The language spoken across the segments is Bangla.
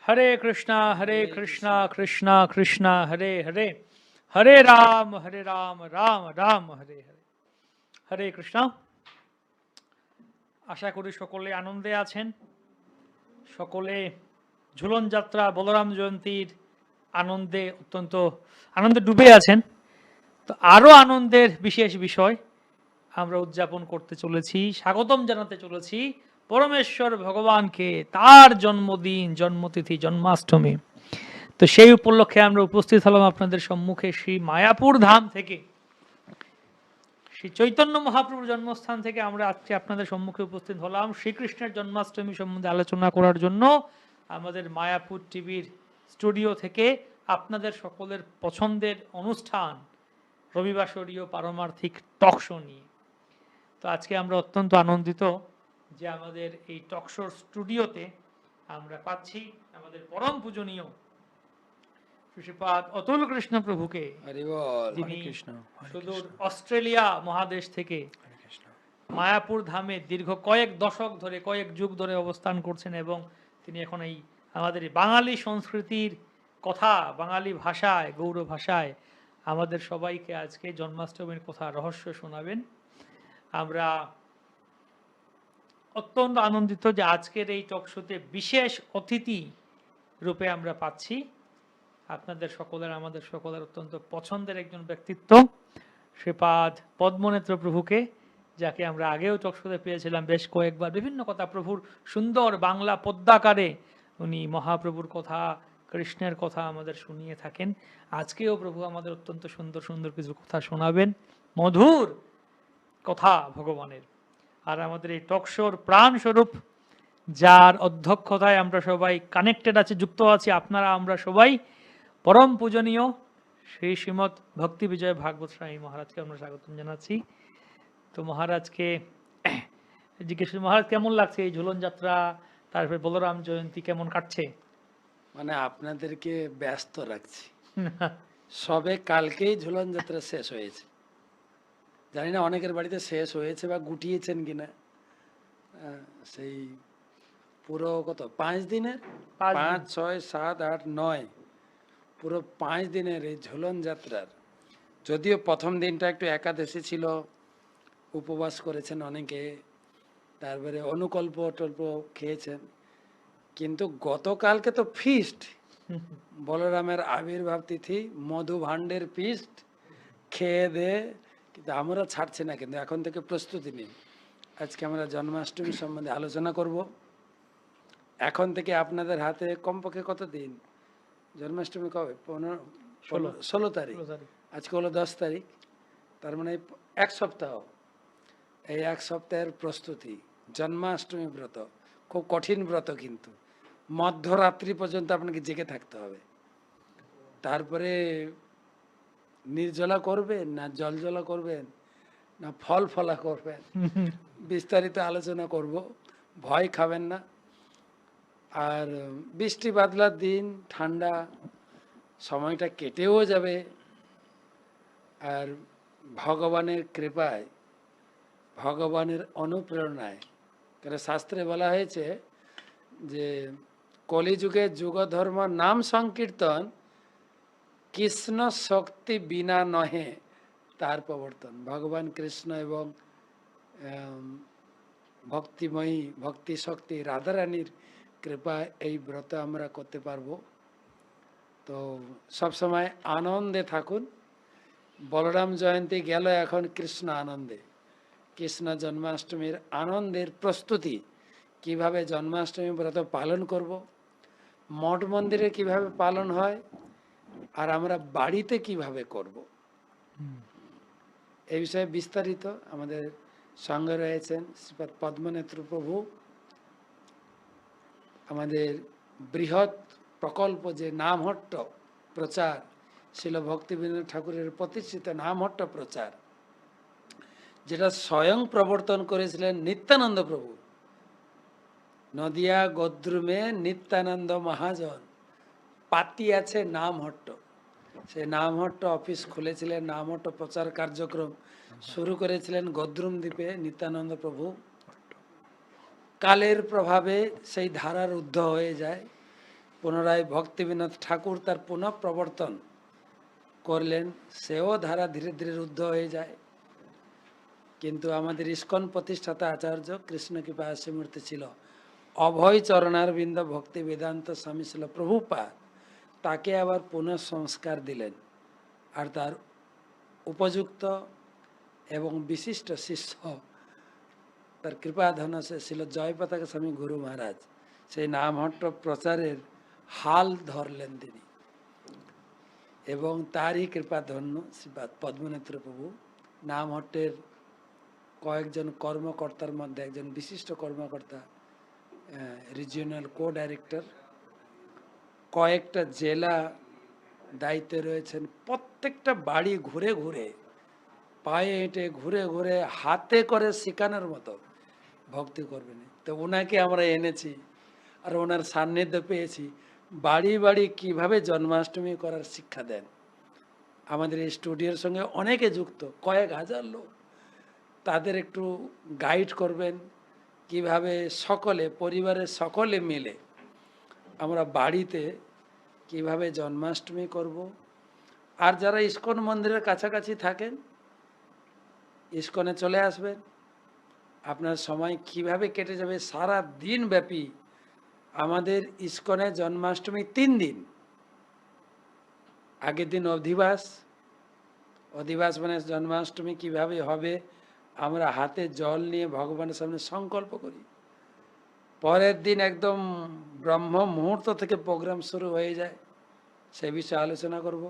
হরে কৃষ্ণ কৃষ্ণ কৃষ্ণ হরে হরে, হরে রাম রাম রাম হরে হরে। হরে কৃষ্ণ। আশা করি সকলে আনন্দে আছেন, সকলে ঝুলন যাত্রা বলরাম জয়ন্তীর আনন্দে অত্যন্ত আনন্দে ডুবে আছেন। তো আরো আনন্দের বিশেষ বিষয় আমরা উদযাপন করতে চলেছি, স্বাগতম জানাতে চলেছি পরমেশ্বর ভগবানকে, তার জন্মদিন, জন্মতিথি, জন্মাষ্টমী। তো সেই উপলক্ষে আমরা উপস্থিত হলাম আপনাদের সম্মুখে শ্রী মায়াপুর ধাম থেকে, শ্রী চৈতন্য মহাপ্রভুর জন্মস্থান থেকে আমরা আজকে আপনাদের সম্মুখে উপস্থিত হলাম শ্রীকৃষ্ণের জন্মাষ্টমী সম্বন্ধে আলোচনা করার জন্য। আমাদের মায়াপুর টিভির স্টুডিও থেকে আপনাদের সকলের পছন্দের অনুষ্ঠান রবিবাসরীয় পারমার্থিক টক শো নিয়ে। তো আজকে আমরা অত্যন্ত আনন্দিত যে আমাদের এই টক শোর স্টুডিওতে আমরা পাচ্ছি আমাদের পরম পূজনীয় শ্রীপাদ অতুল কৃষ্ণ প্রভুকে, যিনি সুদূর অস্ট্রেলিয়া মহাদেশ থেকে মায়াপুর ধামে দীর্ঘ কয়েক দশক ধরে, কয়েক যুগ ধরে অবস্থান করছেন এবং তিনি এখন এই আমাদের বাঙালি সংস্কৃতির কথা, বাঙালি ভাষায়, গৌর ভাষায় আমাদের সবাইকে আজকে জন্মাষ্টমীর কথা, রহস্য শোনাবেন। আমরা অত্যন্ত আনন্দিত যে আজকের এই টক শোতে বিশেষ অতিথি রূপে আমরা পাচ্ছি আপনাদের সকলের, আমাদের সকলের অত্যন্ত পছন্দের একজন ব্যক্তিত্ব, শ্রীপাদ পদ্মনেত্র প্রভুকে, যাকে আমরা আগেও টক শোতে পেয়েছিলাম বেশ কয়েকবার। বিভিন্ন কথা প্রভুর সুন্দর বাংলা পদ্যাকারে উনি মহাপ্রভুর কথা, কৃষ্ণের কথা আমাদের শুনিয়ে থাকেন। আজকেও প্রভু আমাদের অত্যন্ত সুন্দর সুন্দর কিছু কথা শোনাবেন, মধুর কথা ভগবানের। আর আমাদের এই টক শোর প্রাণ স্বরূপ, যার অধ্যক্ষতায় আমরা সবাই কানেক্টেড আছি, যুক্ত আছি, আপনারা আমরা সবাই, পরম পূজনীয় শ্রী শ্রীমৎ ভক্তি বিজয় ভাগবত স্বামী মহারাজকে আমরা স্বাগতম জানাচ্ছি। তো মহারাজকে জিজ্ঞেস করি, মহারাজ কেমন লাগছে এই ঝুলন যাত্রা, তারপরে বলরাম জয়ন্তী কেমন কাটছে? মানে আপনাদেরকে ব্যস্ত রাখছি। সবে কালকেই ঝুলন যাত্রা শেষ হয়েছে, জানি না অনেকের বাড়িতে শেষ হয়েছে বা গুটিয়েছেন কিনা। সেই পুরো কত 5 দিনের, 5, 6, 7, 8, 9, পুরো 5 দিনের এই ঝুলন যাত্রার, যদিও প্রথম দিনটা একটু একাদশী ছিল, উপবাস করেছেন অনেকে, তারপরে অনুকল্প টল্প খেয়েছেন, কিন্তু গতকালকে তো ফিস্ট, বলরামের আবির্ভাব তিথি, মধু ভাণ্ডের ফিস্ট খেয়ে দে। কিন্তু আমরা ছাড়ছি না, কিন্তু এখন থেকে প্রস্তুতি নিন। আজকে আমরা জন্মাষ্টমী সম্বন্ধে আলোচনা করব। এখন থেকে আপনাদের হাতে কমপক্ষে কত দিন, জন্মাষ্টমী কবে? 16 তারিখ, আজকে হলো 10 তারিখ, তার মানে 1 সপ্তাহ। এই 1 সপ্তাহের প্রস্তুতি, জন্মাষ্টমী ব্রত খুব কঠিন ব্রত, কিন্তু মধ্যরাত্রি পর্যন্ত আপনাকে জেগে থাকতে হবে। তারপরে নির্জলা করবেন না জলজলা করবেন না ফল ফলা করবেন, বিস্তারিত আলোচনা করব। ভয় খাবেন না। আর বৃষ্টি বাদলার দিন, ঠান্ডা, সময়টা কেটেও যাবে। আর ভগবানের কৃপায়, ভগবানের অনুপ্রেরণায়, কারণ শাস্ত্রে বলা হয়েছে যে কলিযুগে যুগ ধর্ম নাম সংকীর্তন, কৃষ্ণ শক্তি বিনা নহে তার প্রবর্তন। ভগবান কৃষ্ণ এবং ভক্তিময়ী ভক্তি শক্তি রাধারানীর কৃপায় এই ব্রত আমরা করতে পারবো। তো সবসময় আনন্দে থাকুন। বলরাম জয়ন্তী গেল, এখন কৃষ্ণ আনন্দে, কৃষ্ণ জন্মাষ্টমীর আনন্দের প্রস্তুতি, কিভাবে জন্মাষ্টমী ব্রত পালন করব, মঠ মন্দিরে কিভাবে পালন হয়, আর আমরা বাড়িতে কিভাবে করব, এই বিষয়ে বিস্তারিত আমাদের সঙ্গে রয়েছেন শ্রীপাদ পদ্মনেত্র প্রভু। আমাদের বৃহৎ প্রকল্প যে নামহট্ট প্রচার, শিল ভক্তিবিনোদ ঠাকুরের প্রতিষ্ঠিত নামহট্ট প্রচার, যেটা স্বয়ং প্রবর্তন করেছিলেন নিত্যানন্দ প্রভু। নদিয়া গদ্রুমে নিত্যানন্দ মহাজন পাতি আছে নামহট্ট, সে নামহট্ট অফিস খুলেছিলেন, নামহট্ট প্রচার কার্যক্রম শুরু করেছিলেন গদ্রুম দ্বীপে নিত্যানন্দ প্রভু। কালের প্রভাবে সেই ধারার ঊর্ধ্ব হয়ে যায়, পুনরায় ভক্তিবিনোদ ঠাকুর তার পুনঃ প্রবর্তন করলেন, সেও ধারা ধীরে ধীরে রুদ্ধ হয়ে যায়। কিন্তু আমাদের ইস্কন প্রতিষ্ঠাতা আচার্য কৃষ্ণকৃপা আশ্রমূর্তি ছিল অভয় চরণারবিন্দ ভক্তি বেদান্ত স্বামী ছিল প্রভুপাদ, তাকে আবার পুনঃ সংস্কার দিলেন। আর তার উপযুক্ত এবং বিশিষ্ট শিষ্য, তার কৃপাধন ছিল জয়পতাকা স্বামী গুরু মহারাজ। সেই নামহট্ট প্রচারের হাল ধরলেন তিনি, এবং তারই কৃপাধন্য শ্রীপাদ পদ্মনেত্র প্রভু নামহট্টের কয়েকজন কর্মকর্তার মধ্যে একজন বিশিষ্ট কর্মকর্তা, রিজিওনাল কো ডাইরেক্টর, কয়েকটা জেলা দায়িত্বে রয়েছেন। প্রত্যেকটা বাড়ি ঘুরে ঘুরে, পায়ে হেঁটে ঘুরে ঘুরে, হাতে করে শেখানোর মতো ভক্তি করবেন। তো ওনাকে আমরা এনেছি, আর ওনার সান্নিধ্য পেয়েছি। বাড়ি বাড়ি কিভাবে জন্মাষ্টমী করার শিক্ষা দেন। আমাদের এই স্টুডিওর সঙ্গে অনেকে যুক্ত, কয়েক হাজার লোক। তাদের একটু গাইড করবেন কিভাবে সকলে, পরিবারের সকলে মিলে আমরা বাড়িতে কিভাবে জন্মাষ্টমী করব। আর যারা ইস্কন মন্দিরের কাছাকাছি থাকেন, ইস্কনে চলে আসবেন। আপনার সময় কিভাবে কেটে যাবে সারা দিন ব্যাপী। আমাদের ইস্কনে জন্মাষ্টমী 3 দিন। আগের দিন অধিবাস, অধিবাস মানে জন্মাষ্টমী কিভাবে হবে আমরা হাতে জল নিয়ে ভগবানের সামনে সংকল্প করি। পরের দিন একদম ব্রহ্ম মুহূর্ত থেকে প্রোগ্রাম শুরু হয়ে যায়, সে বিষয়ে আলোচনা করব।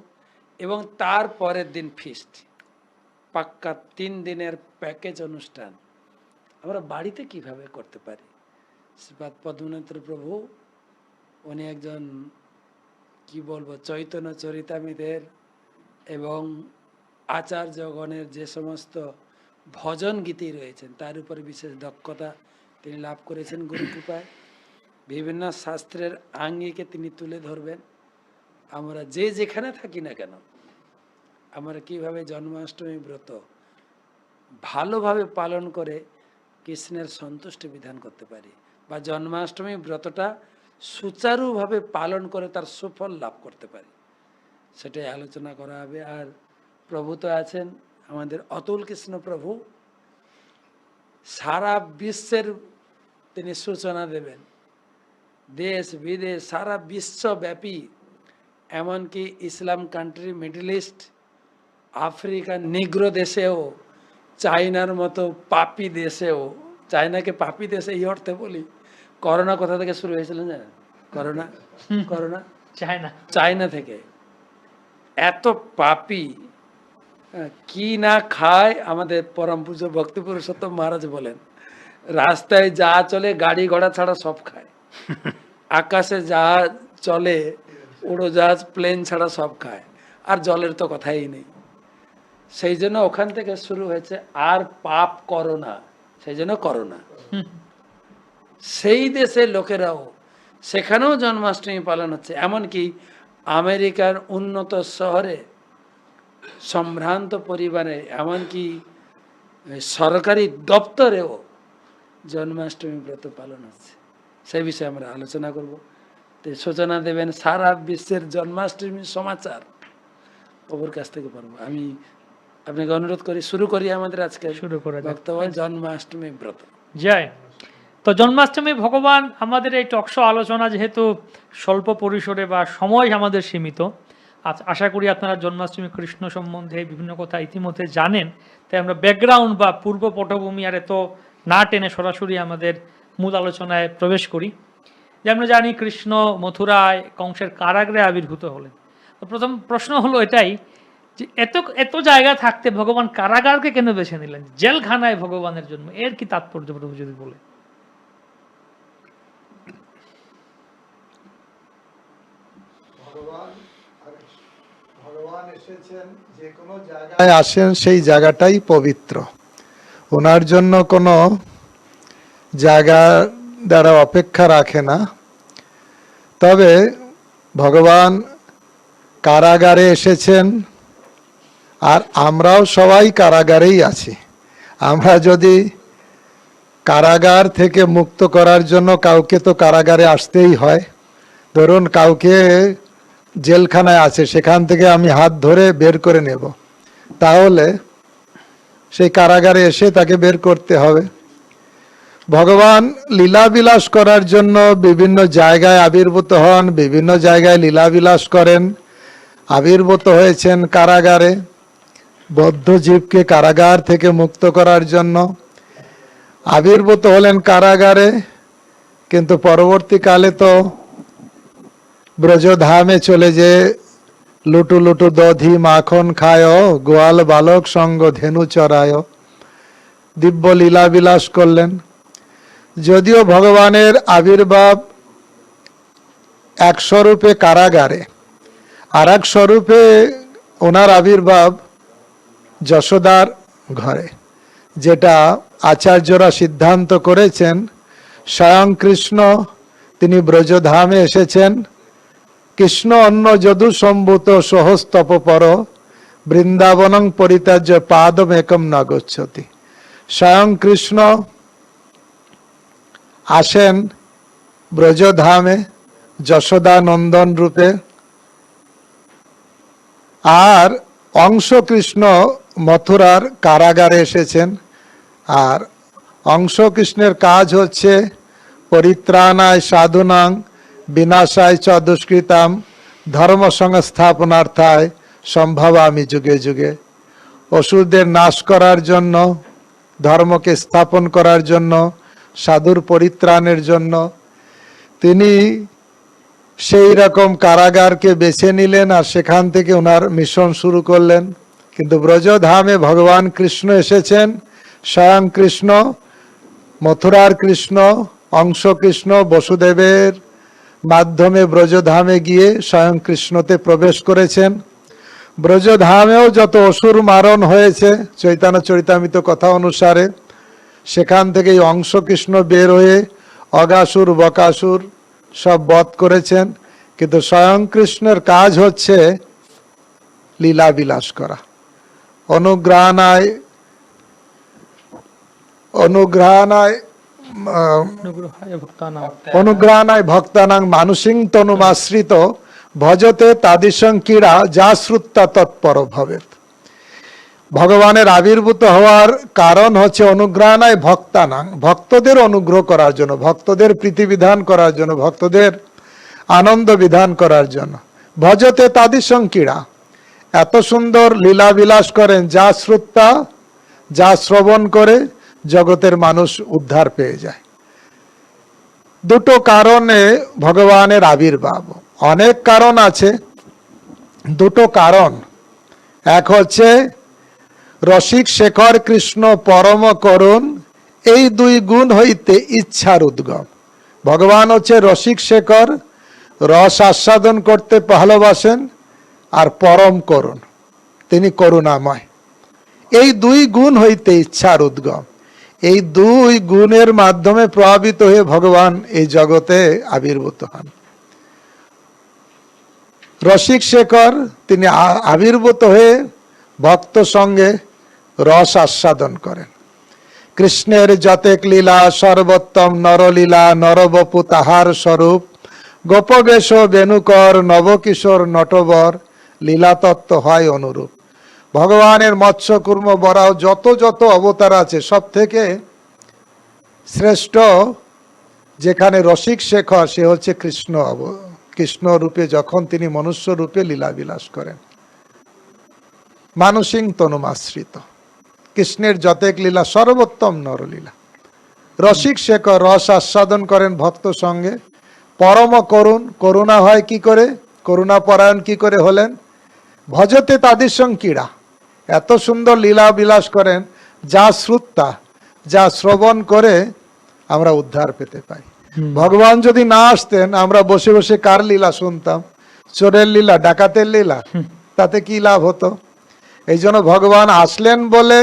এবং তার পরের দিন ফিস্ট, পাক্কা 3 দিনের প্যাকেজ অনুষ্ঠান আমরা বাড়িতে কিভাবে করতে পারি। শ্রীপাদ পদ্মনেত্র প্রভু উনি একজন কি বলবো চৈতন্য চরিতামিদের এবং আচার্যগণের যে সমস্ত ভজন গীতি রয়েছেন তার উপরে বিশেষ দক্ষতা তিনি লাভ করেছেন গুরু কৃপায়। বিভিন্ন শাস্ত্রের আঙ্গিকে তিনি তুলে ধরবেন। আমরা যে যেখানে থাকি না কেন, আমরা কিভাবে জন্মাষ্টমী ব্রত ভালোভাবে পালন করে কৃষ্ণের সন্তুষ্টি বিধান করতে পারি, বা জন্মাষ্টমী ব্রতটা সুচারুভাবে পালন করে তার সুফল লাভ করতে পারি, সেটাই আলোচনা করা হবে। আর প্রভু তো আছেন আমাদের অতুল কৃষ্ণ প্রভু, সারা বিশ্বের তিনি সূচনা দেবেন। দেশ বিদেশ সারা বিশ্বব্যাপী, এমনকি Islam country, Middle East, Africa, Negro দেশেও, চায়নার মতো পাপি দেশেও, চায়নাকে পাপি দেশে এই অর্থে বলি, করোনা কোথা থেকে শুরু হয়েছিল জানেন? করোনা চায়না থেকে। এত পাপি কি না খায় আমাদের পরম পূজ্য ভক্তি পুরুষোত্তম মহারাজ বলেন, রাস্তায় যা চলে গাড়ি ঘোড়া ছাড়া সব খায়, আকাশে যা চলে উড়োজাহাজ প্লেন ছাড়া সব খায়, আর জলের তো কথাই নেই। সেই জন্য ওখান থেকে শুরু হয়েছে আর পাপ করোনা, সেই জন্য করোনা। সেই দেশের লোকেরাও সেখানেও জন্মাষ্টমী পালন হচ্ছে। এমনকি আমেরিকার উন্নত শহরে, সম্ভ্রান্ত পরিবারে, এমনকি সরকারি দপ্তরেও জন্মাষ্টমী ব্রত পালন হচ্ছে। সেই বিষয়ে আমরা আলোচনা করব। তো সূচনা দেবেন সারা বিশ্বের জন্মাষ্টমীর সমাচার ওর কাছ থেকে পারবো। আমি আপনাকে অনুরোধ করি, শুরু করি আমাদের আজকে বক্তব্য জন্মাষ্টমী ব্রত। জয়। তো জন্মাষ্টমী ভগবান, আমাদের এই টকশো আলোচনা যেহেতু স্বল্প পরিসরে বা সময় আমাদের সীমিত, আশা করি আপনারা জন্মাষ্টমী কৃষ্ণ সম্বন্ধে বিভিন্ন কথা ইতিমধ্যে জানেন। তাই আমরা ব্যাকগ্রাউন্ড বা পূর্ব পটভূমি আর এত না টেনে সরাসরি আমাদের মূল আলোচনায় প্রবেশ করি। যে আমরা জানি কৃষ্ণ মথুরায় কংসের কারাগারে আবির্ভূত হলেন। তো প্রথম প্রশ্ন হলো এটাই যে এত জায়গা থাকতে ভগবান কারাগারকে কেন বেছে নিলেন, জেলখানায় ভগবানের জন্ম, এর কি তাৎপর্য প্রভু যদি বলে? ভগবান এসেছেন, যে কোনো জায়গায় আসেন সেই জায়গাটাই পবিত্র। ওনার জন্য কোনো জায়গা দ্বারা অপেক্ষা রাখে না। তবে ভগবান কারাগারে এসেছেন, আর আমরাও সবাই কারাগারেই আছি। আমরা যদি কারাগার থেকে মুক্ত করার জন্য কাউকে তো কারাগারে আসতেই হয়, ধরুন কাউকে জেলখানায় আছে, সেখান থেকে আমি হাত ধরে বের করে নেব, তাহলে সেই কারাগারে এসে তাকে বের করতে হবে। ভগবান লীলাবিলাস করার জন্য বিভিন্ন জায়গায় আবির্ভূত হন, বিভিন্ন জায়গায় লীলাবিলাস করেন। আবির্ভূত হয়েছেন কারাগারে, বদ্ধ জীবকে কারাগার থেকে মুক্ত করার জন্য আবির্ভূত হলেন কারাগারে, কিন্তু পরবর্তীকালে তো ব্রজধামে চলে যে লুটু লুটু দধি মাখন খায়, গোয়াল বালক সঙ্গ ধেনু চড়ায়, দিব্য লীলা বিলাস করলেন। যদিও ভগবানের আবির্ভাব এক স্বরূপে কারাগারে, আর এক স্বরূপে ওনার আবির্ভাব যশোদার ঘরে, যেটা আচার্যরা সিদ্ধান্ত করেছেন স্বয়ং কৃষ্ণ তিনি ব্রজধামে এসেছেন। কৃষ্ণ অন্য যদু সম্ভূত সহস্তপর বৃন্দাবনং পরিত্যাজ্য পাদম একম ন গচ্ছতি। স্বয়ং কৃষ্ণ আসেন ব্রজধামে যশোদা নন্দন রূপে, আর অংশ কৃষ্ণ মথুরার কারাগারে এসেছেন। আর অংশ কৃষ্ণের কাজ হচ্ছে পরিত্রাণায় সাধুনাং বিনাশায় চ দুষ্কৃতাম ধর্ম সংস্থাপনার্থায় সম্ভবামি যুগে যুগে। অসুরদের নাশ করার জন্য, ধর্মকে স্থাপন করার জন্য, সাধুর পরিত্রাণের জন্য তিনি সেই রকম কারাগারকে বেছে নিলেন, আর সেখান থেকে ওনার মিশন শুরু করলেন। কিন্তু ব্রজধামে ভগবান কৃষ্ণ এসেছেন, স্বয়ং কৃষ্ণ, মথুরার কৃষ্ণ, অংশ কৃষ্ণ বসুদেবের মাধ্যমে ব্রজধামে গিয়ে স্বয়ং কৃষ্ণতে প্রবেশ করেছেন। ব্রজধামেও যত অসুর মারণ হয়েছে চৈতন্য চরিতামৃত কথা অনুসারে, সেখান থেকেই অংশ কৃষ্ণ বের হয়ে অগাসুর বকাসুর সব বধ করেছেন। কিন্তু স্বয়ং কৃষ্ণের কাজ হচ্ছে লীলা বিলাস করা। অনুগ্রহানায় ভক্তানাং মানুষিং তনুমাশ্রিত ভজতে তাদিসং ক্রীড়া যা শ্রুত্তা তৎপর ভবেত। ভগবানের আবির্ভূত হওয়ার কারণ হচ্ছে অনুগ্রহানায় ভক্তানাং, ভক্তদের অনুগ্রহ করার জন্য, ভক্তদের প্রীতিবিধান করার জন্য, ভক্তদের আনন্দ বিধান করার জন্য। ভজতে তাদিসং ক্রীড়া, এত সুন্দর লীলা বিলাস করেন যা শ্রুত্তা, যা শ্রবণ করে জগতের মানুষ উদ্ধার পেয়ে যায়। দুটো কারণে ভগবানের আবির্ভাব, অনেক কারণ আছে, দুটো কারণ। এক হচ্ছে রসিক শেখর কৃষ্ণ পরম করুণ, এই দুই গুণ হইতে ইচ্ছার উদ্গম। ভগবান হচ্ছে রসিক শেখর, রস আস্বাদন করতে ভালোবাসেন, আর পরম করুণ, তিনি করুণাময়। এই দুই গুণ হইতে ইচ্ছার উদ্গম, এই দুই গুণের মাধ্যমে প্রভাবিত হয়ে ভগবান এই জগতে আবির্ভূত হন। রসিক শেখর তিনি আবির্ভূত হয়ে ভক্ত সঙ্গে রস আস্বাদন করেন। কৃষ্ণের যতেক লীলা সর্বোত্তম নরলীলা, নরবপু তাহার স্বরূপ, গোপবেশ বেণুকর নবকিশোর নটবর, লীলা তত্ত্ব হয় অনুরূপ। ভগবানের মৎস্য কুর্ম বরাহ যত যত অবতার আছে, সব থেকে শ্রেষ্ঠ যেখানে রসিক শেখর, সে হচ্ছে কৃষ্ণ। কৃষ্ণ রূপে যখন তিনি মনুষ্য রূপে লীলা বিলাস করেন, মানুষিং তনুমাশ্রিত। কৃষ্ণের যতেক লীলা সর্বোত্তম নরলীলা। রসিক শেখর রস আস্বাদন করেন ভক্ত সঙ্গে। পরম করুণ, করুণা হয় কি করে, করুণা পরায়ণ কি করে হলেন? ভজতে তাদের সঙ্গ ক্রীড়া, এত সুন্দর লীলা বিলাস করেন যা শ্রুত্তা, যা শ্রবণ করে আমরা উদ্ধার পেতে পাই। ভগবান যদি না আসতেন, আমরা বসে বসে কার লীলা শুনতাম? চোরের লীলা, ডাকাতের লীলা, তাতে কি লাভ হতো? এই জন্য ভগবান আসলেন বলে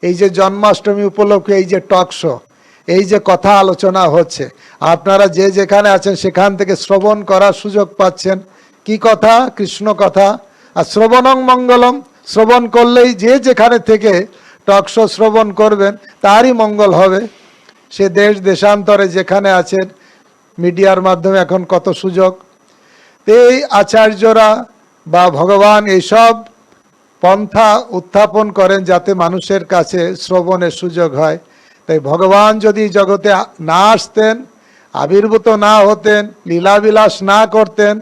এই যে জন্মাষ্টমী উপলক্ষে এই যে টক শো, এই যে কথা আলোচনা হচ্ছে, আপনারা যে যেখানে আছেন সেখান থেকে শ্রবণ করার সুযোগ পাচ্ছেন। কি কথা? কৃষ্ণ কথা। আর শ্রবণং মঙ্গলম, শ্রবণ করলেই যে যেখানে থেকে টক শো শ্রবণ করবেন তারই মঙ্গল হবে। সে দেশ দেশান্তরে যেখানে আছেন, মিডিয়ার মাধ্যমে এখন কত সুযোগ, এই আচার্যরা বা ভগবান এইসব পন্থা উত্থাপন করেন যাতে মানুষের কাছে শ্রবণের সুযোগ হয়। তাই ভগবান যদি জগতে না আসতেন, আবির্ভূত না হতেন, লীলাবিলাস না করতেন,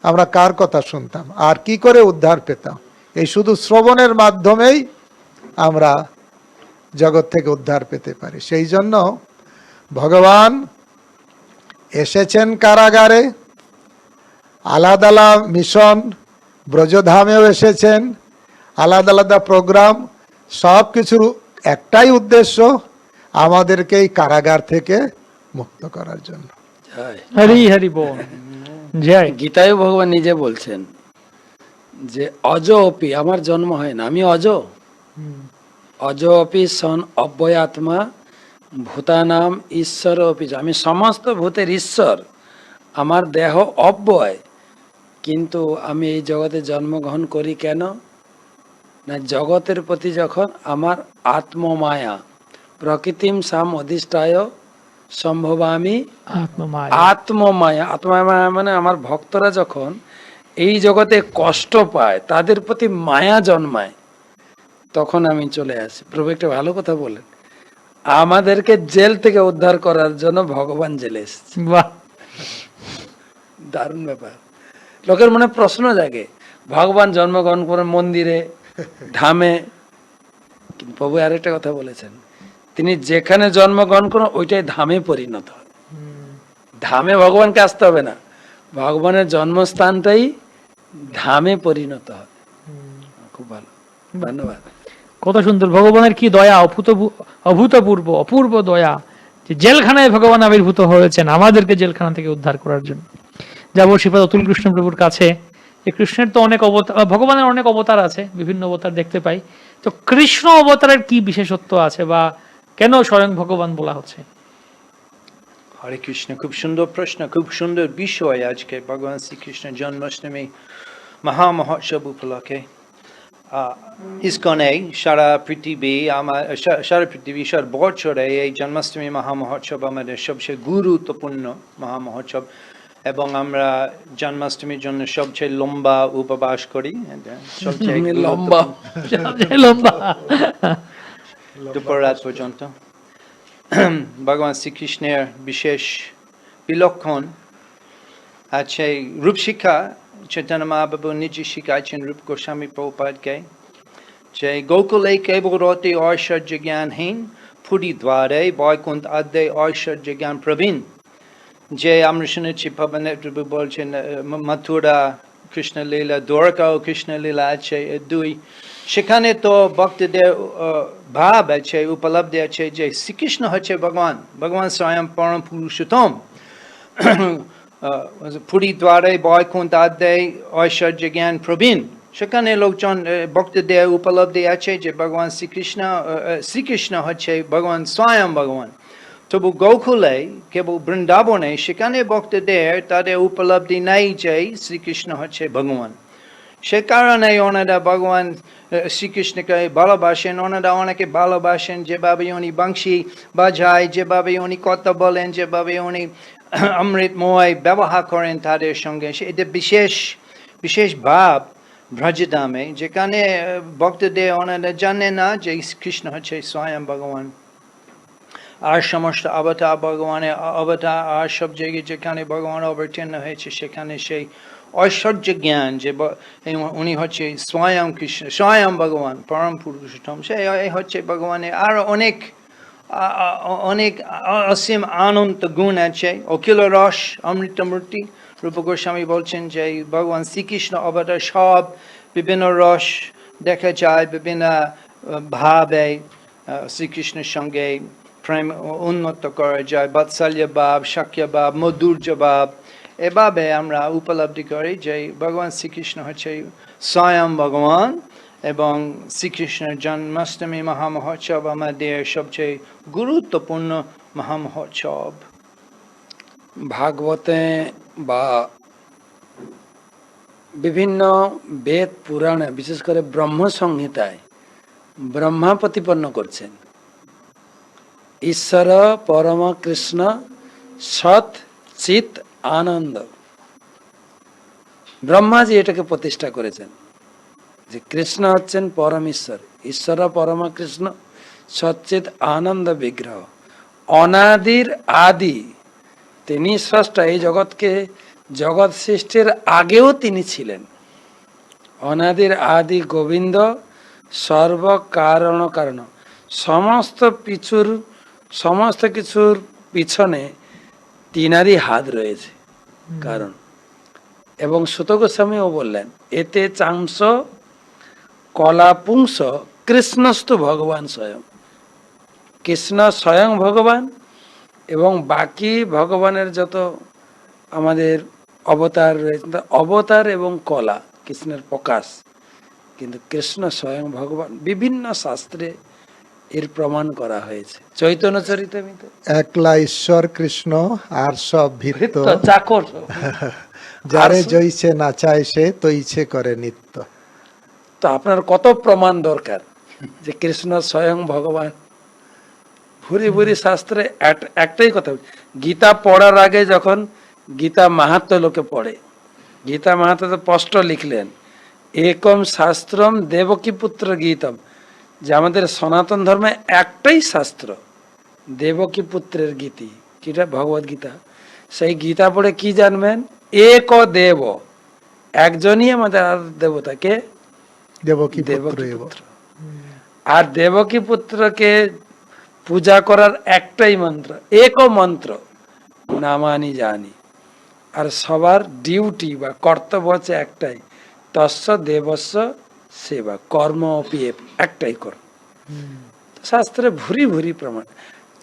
আমরা কার কথা শুনতাম আর কি করে উদ্ধার পেতাম? এই শুধু শ্রবণের মাধ্যমেই আমরা জগৎ থেকে উদ্ধার পেতে পারি। সেই জন্য ভগবান এসেছেন কারাগারে, আলাদা আলাদা মিশন, ব্রজধামেও এসেছেন, আলাদা আলাদা প্রোগ্রাম, সব কিছুর একটাই উদ্দেশ্য, আমাদেরকে এই কারাগার থেকে মুক্ত করার জন্য। জয়। হরি হরি বল, জয়। গীতায় ভগবান নিজে বলছেন যে অজ অপি, আমার জন্ম হয় না, আমি অজ। অজ অপি সন অব্যয়াত্মা ভূতানাম ঈশ্বর অপি, আমি সমস্ত ভূতের ঈশ্বর, আমার দেহ অব্যয়, কিন্তু আমি এই জগতে জন্মগ্রহণ করি কেন না, জগতের প্রতি যখন আমার আত্মমায়া প্রকৃতিম সাম অধিষ্ঠায় সম্ভবামি আত্মমায়া। আত্মমায়া। আত্মমায়া মানে আমার ভক্তরা যখন এই জগতে কষ্ট পায়, তাদের প্রতি মায়া জন্মায়, তখন আমি চলে আসি। প্রভু একটা ভালো কথা বলেন, আমাদেরকে জেল থেকে উদ্ধার করার জন্য ভগবান জেলে এসেছে। বাহ, দারুণ ব্যাপার। লোকের মনে প্রশ্ন জাগে, ভগবান জন্মগ্রহণ করেন মন্দিরে, ধামে, কিন্তু প্রভু আরেকটা কথা বলেছেন, তিনি যেখানে জন্মগ্রহণ করেন ওইটাই ধামে পরিণত হয়। ধামে ভগবানকে আসতে হবে না, ভগবানের জন্মস্থানটাই ধামে পরিণত হয়। খুব ভালো, ধন্যবাদ। কত সুন্দর! ভগবানের কি দয়া, অভূতপূর্ব অপূর্ব দয়া, যে জেলখানায় ভগবান আবির্ভূত হয়েছেন আমাদেরকে জেলখানা থেকে উদ্ধার করার জন্য। যাবো শ্রীপাদ অতুল কৃষ্ণ প্রভুর কাছে। এই কৃষ্ণের তো অনেক অবতার, ভগবানের অনেক অবতার আছে, বিভিন্ন অবতার দেখতে পাই। তো কৃষ্ণ অবতারের কি বিশেষত্ব আছে বা কেন স্বয়ং ভগবান বলা হচ্ছে? হরে কৃষ্ণ, খুব সুন্দর প্রশ্ন, খুব সুন্দর বিষয়। আজকে ভগবান শ্রীকৃষ্ণের জন্মাষ্টমী মহামহোৎসব উপলক্ষে ইসকনে সারা পৃথিবী, সারা পৃথিবী, সারা বছরে এই জন্মাষ্টমী মহামহোৎসব আমাদের সবচেয়ে গুরুত্বপূর্ণ মহামহোৎসব, এবং আমরা জন্মাষ্টমীর জন্য সবচেয়ে লম্বা উপবাস করি, সবচেয়ে লম্বা লম্বা দুপুর রাত পর্যন্ত। ভগবান শ্রীকৃষ্ণের বিশেষ বিলক্ষণ আছে রূপ শিক্ষা। চৈতন্য মহাপ্রভু নিজে শিখাইছেন রূপ গোস্বামী প্রভুপাদকে, যে গোকুলে কেবল রতে ঐশ্বর্য জ্ঞানহীন, পুরী দ্বারে বৈকুণ্ঠ আদে ঐশ্বর্য জ্ঞান প্রবীণ। যে আমরা শুনেছি প্রভু বলছেন মথুরা কৃষ্ণলীলা, দ্বারকাও কৃষ্ণলীলা আছে দুই, সেখানে তো ভক্তদের ভাব আছে, উপলব্ধি আছে যে শ্রীকৃষ্ণ হচ্ছে ভগবান, ভগবান স্বয়ং পরম পুরুষোত্তম। পুরী দ্বারে বৈকুণ্ঠ আদে ঐশ্বর্য জ্ঞান প্রবীণ, সেখানে লোকজন ভক্তদের উপলব্ধি আছে যে ভগবান শ্রীকৃষ্ণ হচ্ছে ভগবান স্বয়ং ভগবান। তবু গোকুলে কেবল বৃন্দাবনে সেখানে ভক্তদের তাদের উপলব্ধি নেই যে শ্রীকৃষ্ণ হচ্ছে ভগবান। সে কারণে ওনারা ভগবান শ্রীকৃষ্ণকে ভালোবাসেন, ওনারা অনেকে ভালোবাসেন যেভাবে উনি বংশী বাজায়, যেভাবে উনি কথা বলেন, যেভাবে উনি অমৃতময় ব্যবহার করেন তাদের সঙ্গে। এটা বিশেষ বিশেষ ভাব ব্রজধামে, যেখানে ভক্তদের ওনারা জানে না যে কৃষ্ণ হচ্ছে স্বয়ং ভগবান। আর সমস্ত অবতার ভগবানের অবতার, আর সব জায়গায় যেখানে ভগবান অবতীর্ণ হয়েছে সেখানে সেই ঐশ্বর্য জ্ঞান যে উনি হচ্ছে স্বয়ং কৃষ্ণ, স্বয়ং ভগবান পরম পুরুষোত্তম, সেই হচ্ছে ভগবানের। আর অনেক অনেক অসীম আনন্দ গুণ আছে, অখিল রস অমৃতমূর্তি। রূপ গোস্বামী বলছেন যে ভগবান শ্রীকৃষ্ণ অবতার সব বিভিন্ন রস দেখা যায়, বিভিন্ন ভাবে শ্রীকৃষ্ণের সঙ্গে প্রেম উন্নত করা যায়, বাৎসল্য ভাব, শাক্য ভাব, মধুর্য ভাব। এভাবে আমরা উপলব্ধি করি যে ভগবান শ্রীকৃষ্ণ হচ্ছে স্বয়ং ভগবান, এবং শ্রীকৃষ্ণের জন্মাষ্টমী মহামহোৎসব আমাদের সবচেয়ে গুরুত্বপূর্ণ মহামহোৎসব। ভাগবতে বা বিভিন্ন বেদ পুরাণে, বিশেষ করে ব্রহ্ম সংহিতায় ব্রহ্মা প্রতিপন্ন করছেন ঈশ্বর পরম কৃষ্ণ সৎ চিত আনন্দ। ব্রহ্মাজি এটাকে প্রতিষ্ঠা করেছেন যে কৃষ্ণ হচ্ছেন পরম ঈশ্বর, ঈশ্বর পরম কৃষ্ণ সচ্চিত আনন্দ বিগ্রহ, অনাদির আদি, তিনি স্রষ্টা। এই জগৎকে, জগৎ সৃষ্টির আগেও তিনি ছিলেন। অনাদির আদি গোবিন্দ, সর্ব কারণ কারণ, সমস্ত কিছুর পিছনে তিনারই হাত রয়েছে কারণ। এবং সুত গোস্বামীও বললেন, এতে চাংস কলাপুংস কৃষ্ণস্তু ভগবান স্বয়ং। কৃষ্ণ স্বয়ং ভগবান, এবং বাকি ভগবানের যত আমাদের অবতার রয়েছে, অবতার এবং কলা কৃষ্ণের প্রকাশ, কিন্তু কৃষ্ণ স্বয়ং ভগবান। বিভিন্ন শাস্ত্রে এর প্রমাণ করা হয়েছে। চৈতন্য চরিতামৃতে একলা ঈশ্বর কৃষ্ণ আর সব ভৃত্য, চাকর, যারে জইছে নাচায় সে তৈছে করে নিত্য। তো আপনার কত প্রমাণ দরকার যে কৃষ্ণ স্বয়ং ভগবান? ভুরি ভুরি শাস্ত্রে একটাই কথা, গীতা পড়ার আগে যখন গীতা মাহাত্ম্য লোকে পড়ে, গীতা মাহাত্ম্য তো স্পষ্ট লিখলেন, একম শাস্ত্রম দেবকী পুত্র গীতম, যে আমাদের সনাতন ধর্মে একটাই শাস্ত্র, দেবকী পুত্রের গীতি, যেটা ভগবদ গীতা। সেই গীতা পড়ে কি জানবেন? এক দেব, একজনই আমাদের দেবতাকে দেবকী দেবকী পুত্র। আর দেবকী পুত্রকে পূজা করার একটাই মন্ত্র, এক মন্ত্র, নামানি জানি। আর সবার ডিউটি বা কর্তব্য হচ্ছে একটাই, তস্য দেবস্য সেবা, কর্ম অপি একটাই কর্ম। শাস্ত্রে ভুরি ভুরি প্রমাণ।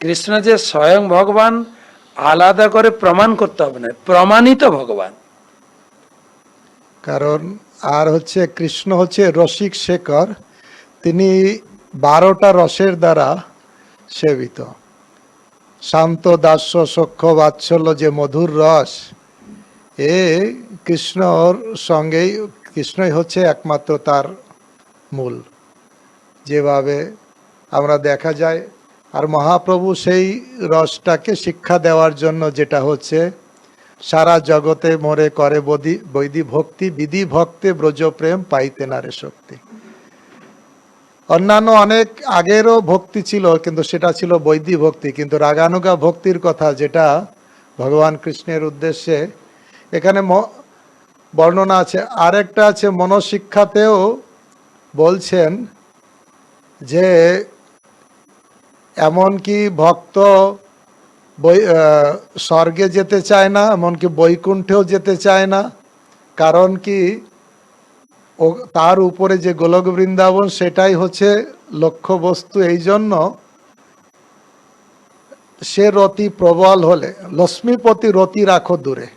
কৃষ্ণ যে স্বয়ং ভগবান আলাদা করে প্রমাণ করতে হবে না, প্রমাণিত ভগবান। কারণ আর হচ্ছে কৃষ্ণ হচ্ছে রসিক শেখর, তিনি 12টা রসের দ্বারা সেবিত। শান্ত দাস্য সখ্য বাৎসল্য যে মধুর রস, এ কৃষ্ণর সঙ্গেই, কৃষ্ণই হচ্ছে একমাত্র তার মূল, যেভাবে আমরা দেখা যায়। আর মহাপ্রভু সেই রসটাকে শিক্ষা দেওয়ার জন্য, যেটা হচ্ছে সারা জগতে মোরে করে বৈদি ভক্তি, বিধি ভক্তে ব্রজ প্রেম পাইতে না রে শক্তি। অন্যান্য অনেক আগেরও ভক্তি ছিল, কিন্তু সেটা ছিল বৈদি ভক্তি। কিন্তু রাগানুগা ভক্তির কথা, যেটা ভগবান কৃষ্ণের উদ্দেশ্যে এখানে বর্ণনা আছে। আরেকটা আছে মনশিক্ষাতেও বলছেন যে এমনকি ভক্ত স্বর্গে যেতে চায় না, এমনকি বৈকুণ্ঠেও যেতে চায় না। কারণ কি, ও তার উপরে যে গোলক বৃন্দাবন, সেটাই হচ্ছে লক্ষ্য বস্তু। এই জন্য সে রতি প্রবল হলে, লক্ষ্মীপতি রতি রাখো দূরে,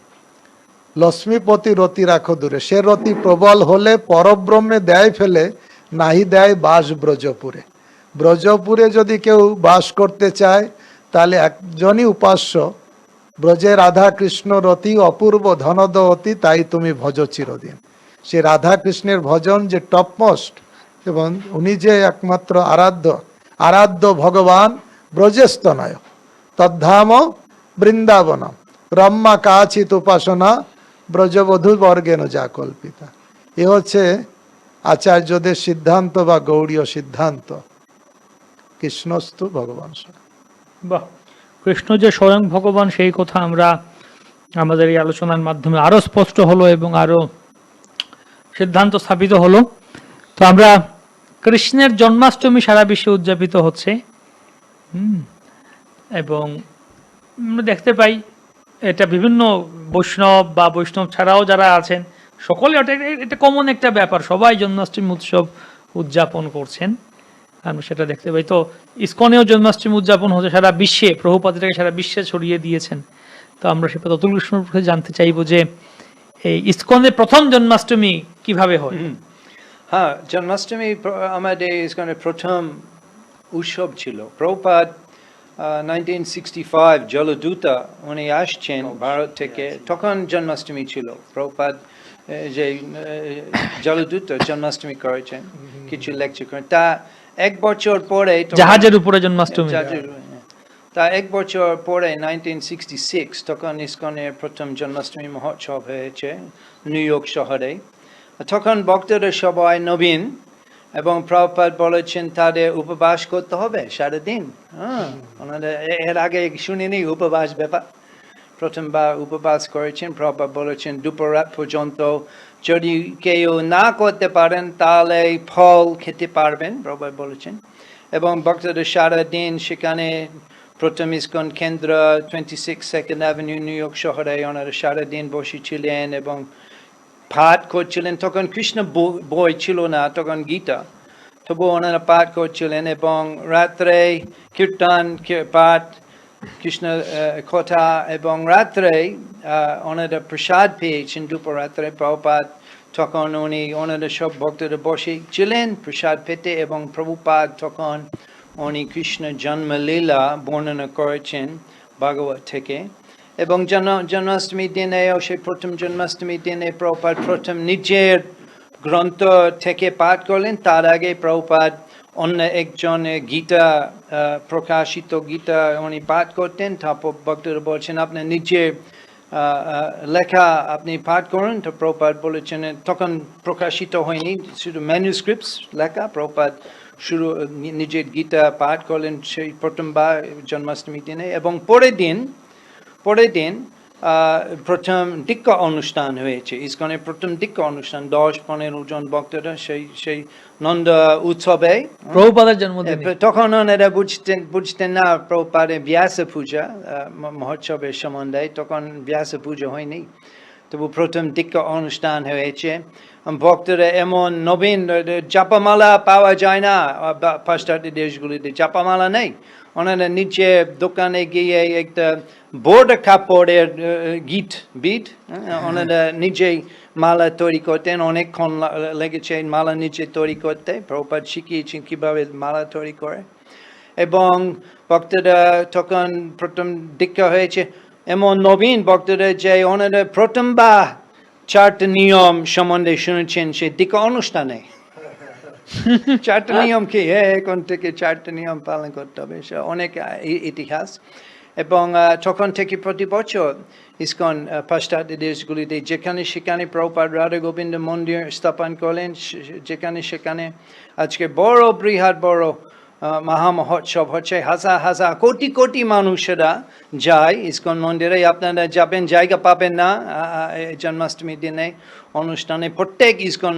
লক্ষ্মীপতি রতি রাখো দূরে, সে রতি প্রবল হলে পরব্রহ্মে দেয় ফেলে, নাহি দেয় বাস ব্রজপুরে। ব্রজপুরে যদি কেউ বাস করতে চায়, তাহলে একজনই উপাস্য, ব্রজে রাধা কৃষ্ণ রতি অপূর্ব ধনদ অতি, তাই তুমি ভজ চিরদিন। সে রাধা কৃষ্ণের ভজন যে টপমোস্ট, এবং উনি যে একমাত্র আরাধ্য ভগবান, ব্রজেস্তনয় তদ্ধাম বৃন্দাবন রম্মা কাচিত উপাসনা ব্রজবধূ বর্গেন যা কল্পিতা। এ হচ্ছে আচার্যদের সিদ্ধান্ত বা গৌড়ীয় সিদ্ধান্ত। কৃষ্ণস্তু ভগবান। বাহ, কৃষ্ণ যে স্বয়ং ভগবান, সেই কথা আমরা আমাদের এই আলোচনার মাধ্যমে আরো স্পষ্ট হলো এবং আরো সিদ্ধান্ত স্থাপিত হলো। তো আমরা কৃষ্ণের জন্মাষ্টমী সারা বিশ্বে উদযাপিত হচ্ছে, এবং আমরা দেখতে পাই এটা বিভিন্ন বৈষ্ণব বা বৈষ্ণব ছাড়াও যারা আছেন সকলে, এটা কমন একটা ব্যাপার, সবাই জন্মাষ্টমী উৎসব উদযাপন করছেন, আমরা সেটা দেখতে পাই। তো ইসকনেও জন্মাষ্টমী উদযাপন হচ্ছে সারা বিশ্বে, প্রভুপাদ এটাকে সারা বিশ্বে ছড়িয়ে দিয়েছেন। তো আমরা সেটা অতুল কৃষ্ণর কাছে জানতে চাইবো যে এই ইসকনের প্রথম জন্মাষ্টমী কিভাবে হয়। হ্যাঁ, জন্মাষ্টমী আমাদের ইসকনের প্রথম উৎসব ছিল। প্রভুপাদ 1965 জলদূতা উনি আসছেন ভারত থেকে, তখন জন্মাষ্টমী ছিল। প্রভুপাদ যে জলদূতা জন্মাষ্টমী করেছেন, কিছু লেকচার করেন। তা 1 বছর পরে জাহাজের উপরে জন্মাষ্টমী, তা এক বছর পরে 1966 তখন ইসকনের প্রথম জন্মাষ্টমী মহোৎসব হয়েছে নিউ ইয়র্ক শহরে। তখন ভক্তরা সবাই নবীন এবং প্রভুপাদ বলেছেন তাদের উপবাস করতে হবে সারাদিন। ওনারা এর আগে শুনিনি উপবাস ব্যাপার, প্রথমবার উপবাস করেছেন। প্রভুপাদ বলেছেন দুপুররাত পর্যন্ত যদি কেউ না করতে পারেন তাহলে ফল খেতে পারবেন, প্রভুপাদ বলেছেন। এবং ভক্তদের সারাদিন সেখানে প্রথম ইসকন কেন্দ্র 26 সেকেন্ড অ্যাভিনিউ নিউ ইয়র্ক শহরে ওনারা সারাদিন বসেছিলেন এবং পাঠ করছিলেন। তখন কৃষ্ণ বই ছিল না, তখন গীতা, তবু ওনারা পাঠ করছিলেন এবং রাত্রে কীর্তন পাঠ, কৃষ্ণ কথা, এবং রাত্রে ওনারা প্রসাদ পেয়েছেন দুপুর রাত্রে প্রভুপাদ। তখন ওনারা সব ভক্তরা বসে ছিলেন প্রসাদ পেতে এবং প্রভুপাদ তখন উনি কৃষ্ণ জন্মলীলা বর্ণনা করেছেন ভাগবত থেকে। এবং জন্মাষ্টমীর দিনেও সেই প্রথম জন্মাষ্টমীর দিনে প্রভুপাদ প্রথম নিজের গ্রন্থ থেকে পাঠ করলেন। তার আগে প্রভুপাদ অন্য একজন গীতা প্রকাশিত গীতা উনি পাঠ করতেন। তারপর ভক্তরা বলছেন আপনি নিজের লেখা আপনি পাঠ করুন। তো প্রভুপাদ বলেছেন, তখন প্রকাশিত হয়নি, শুধু ম্যানুস্ক্রিপ্টস লেখা। প্রভুপাদ শুরু নিজের গীতা পাঠ করলেন সেই প্রথমবার জন্মাষ্টমীর দিনে। এবং পরের দিন প্রথম দীক্ষা অনুষ্ঠান হয়েছে, ইসকনের প্রথম দীক্ষা অনুষ্ঠান। 10-15 জন ভক্তরা সেই নন্দ উৎসবে, প্রভুপাদের জন্মদিন। তখন ওনারা বুঝতেন না প্রভুপাদের ব্যাস পূজা মহোৎসবের সম্বন্ধে, তখন ব্যাস পূজা হয়নি। তবু প্রথম দীক্ষা অনুষ্ঠান হয়েছে। ভক্তরা এমন নবীন, জাপামালা পাওয়া যায় না পাশ্চাত্য দেশগুলিতে, জাপামালা নেই। ওনারা নিচে দোকানে গিয়ে একটা বোর্ড কাপড়ের বিট ওনারা নিজেই মালা তৈরি করতেন। অনেকক্ষণ লেগেছে মালা নিচে তৈরি করতে। প্রভুপাদ শিখিয়েছেন কিভাবে মালা তৈরি করে। এবং ভক্তরা তখন প্রথম দীক্ষা হয়েছে এমন নবীন ভক্তরা যে ওনারা প্রথমবার 4টা নিয়ম সম্বন্ধে শুনেছেন সেই দীক্ষা অনুষ্ঠানে। 4টা নিয়ম কি? এখন থেকে 4টা নিয়ম পালন করতে হবে, অনেক ইতিহাস। এবং তখন থেকে প্রতি বছর ইসকন পাশ্চাত্য দেশগুলিতে যেখানে সেখানে প্রভুপাদ রাধা গোবিন্দ মন্দির স্থাপন করলেন, যেখানে সেখানে আজকে বড় বৃহৎ বড় মহা মহোৎসব হচ্ছে। হাজার হাজার কোটি কোটি মানুষেরা যায় ইসকন মন্দিরে। আপনারা যাবেন, জায়গা পাবেন না জন্মাষ্টমীর দিনে অনুষ্ঠানে। প্রত্যেক ইসকন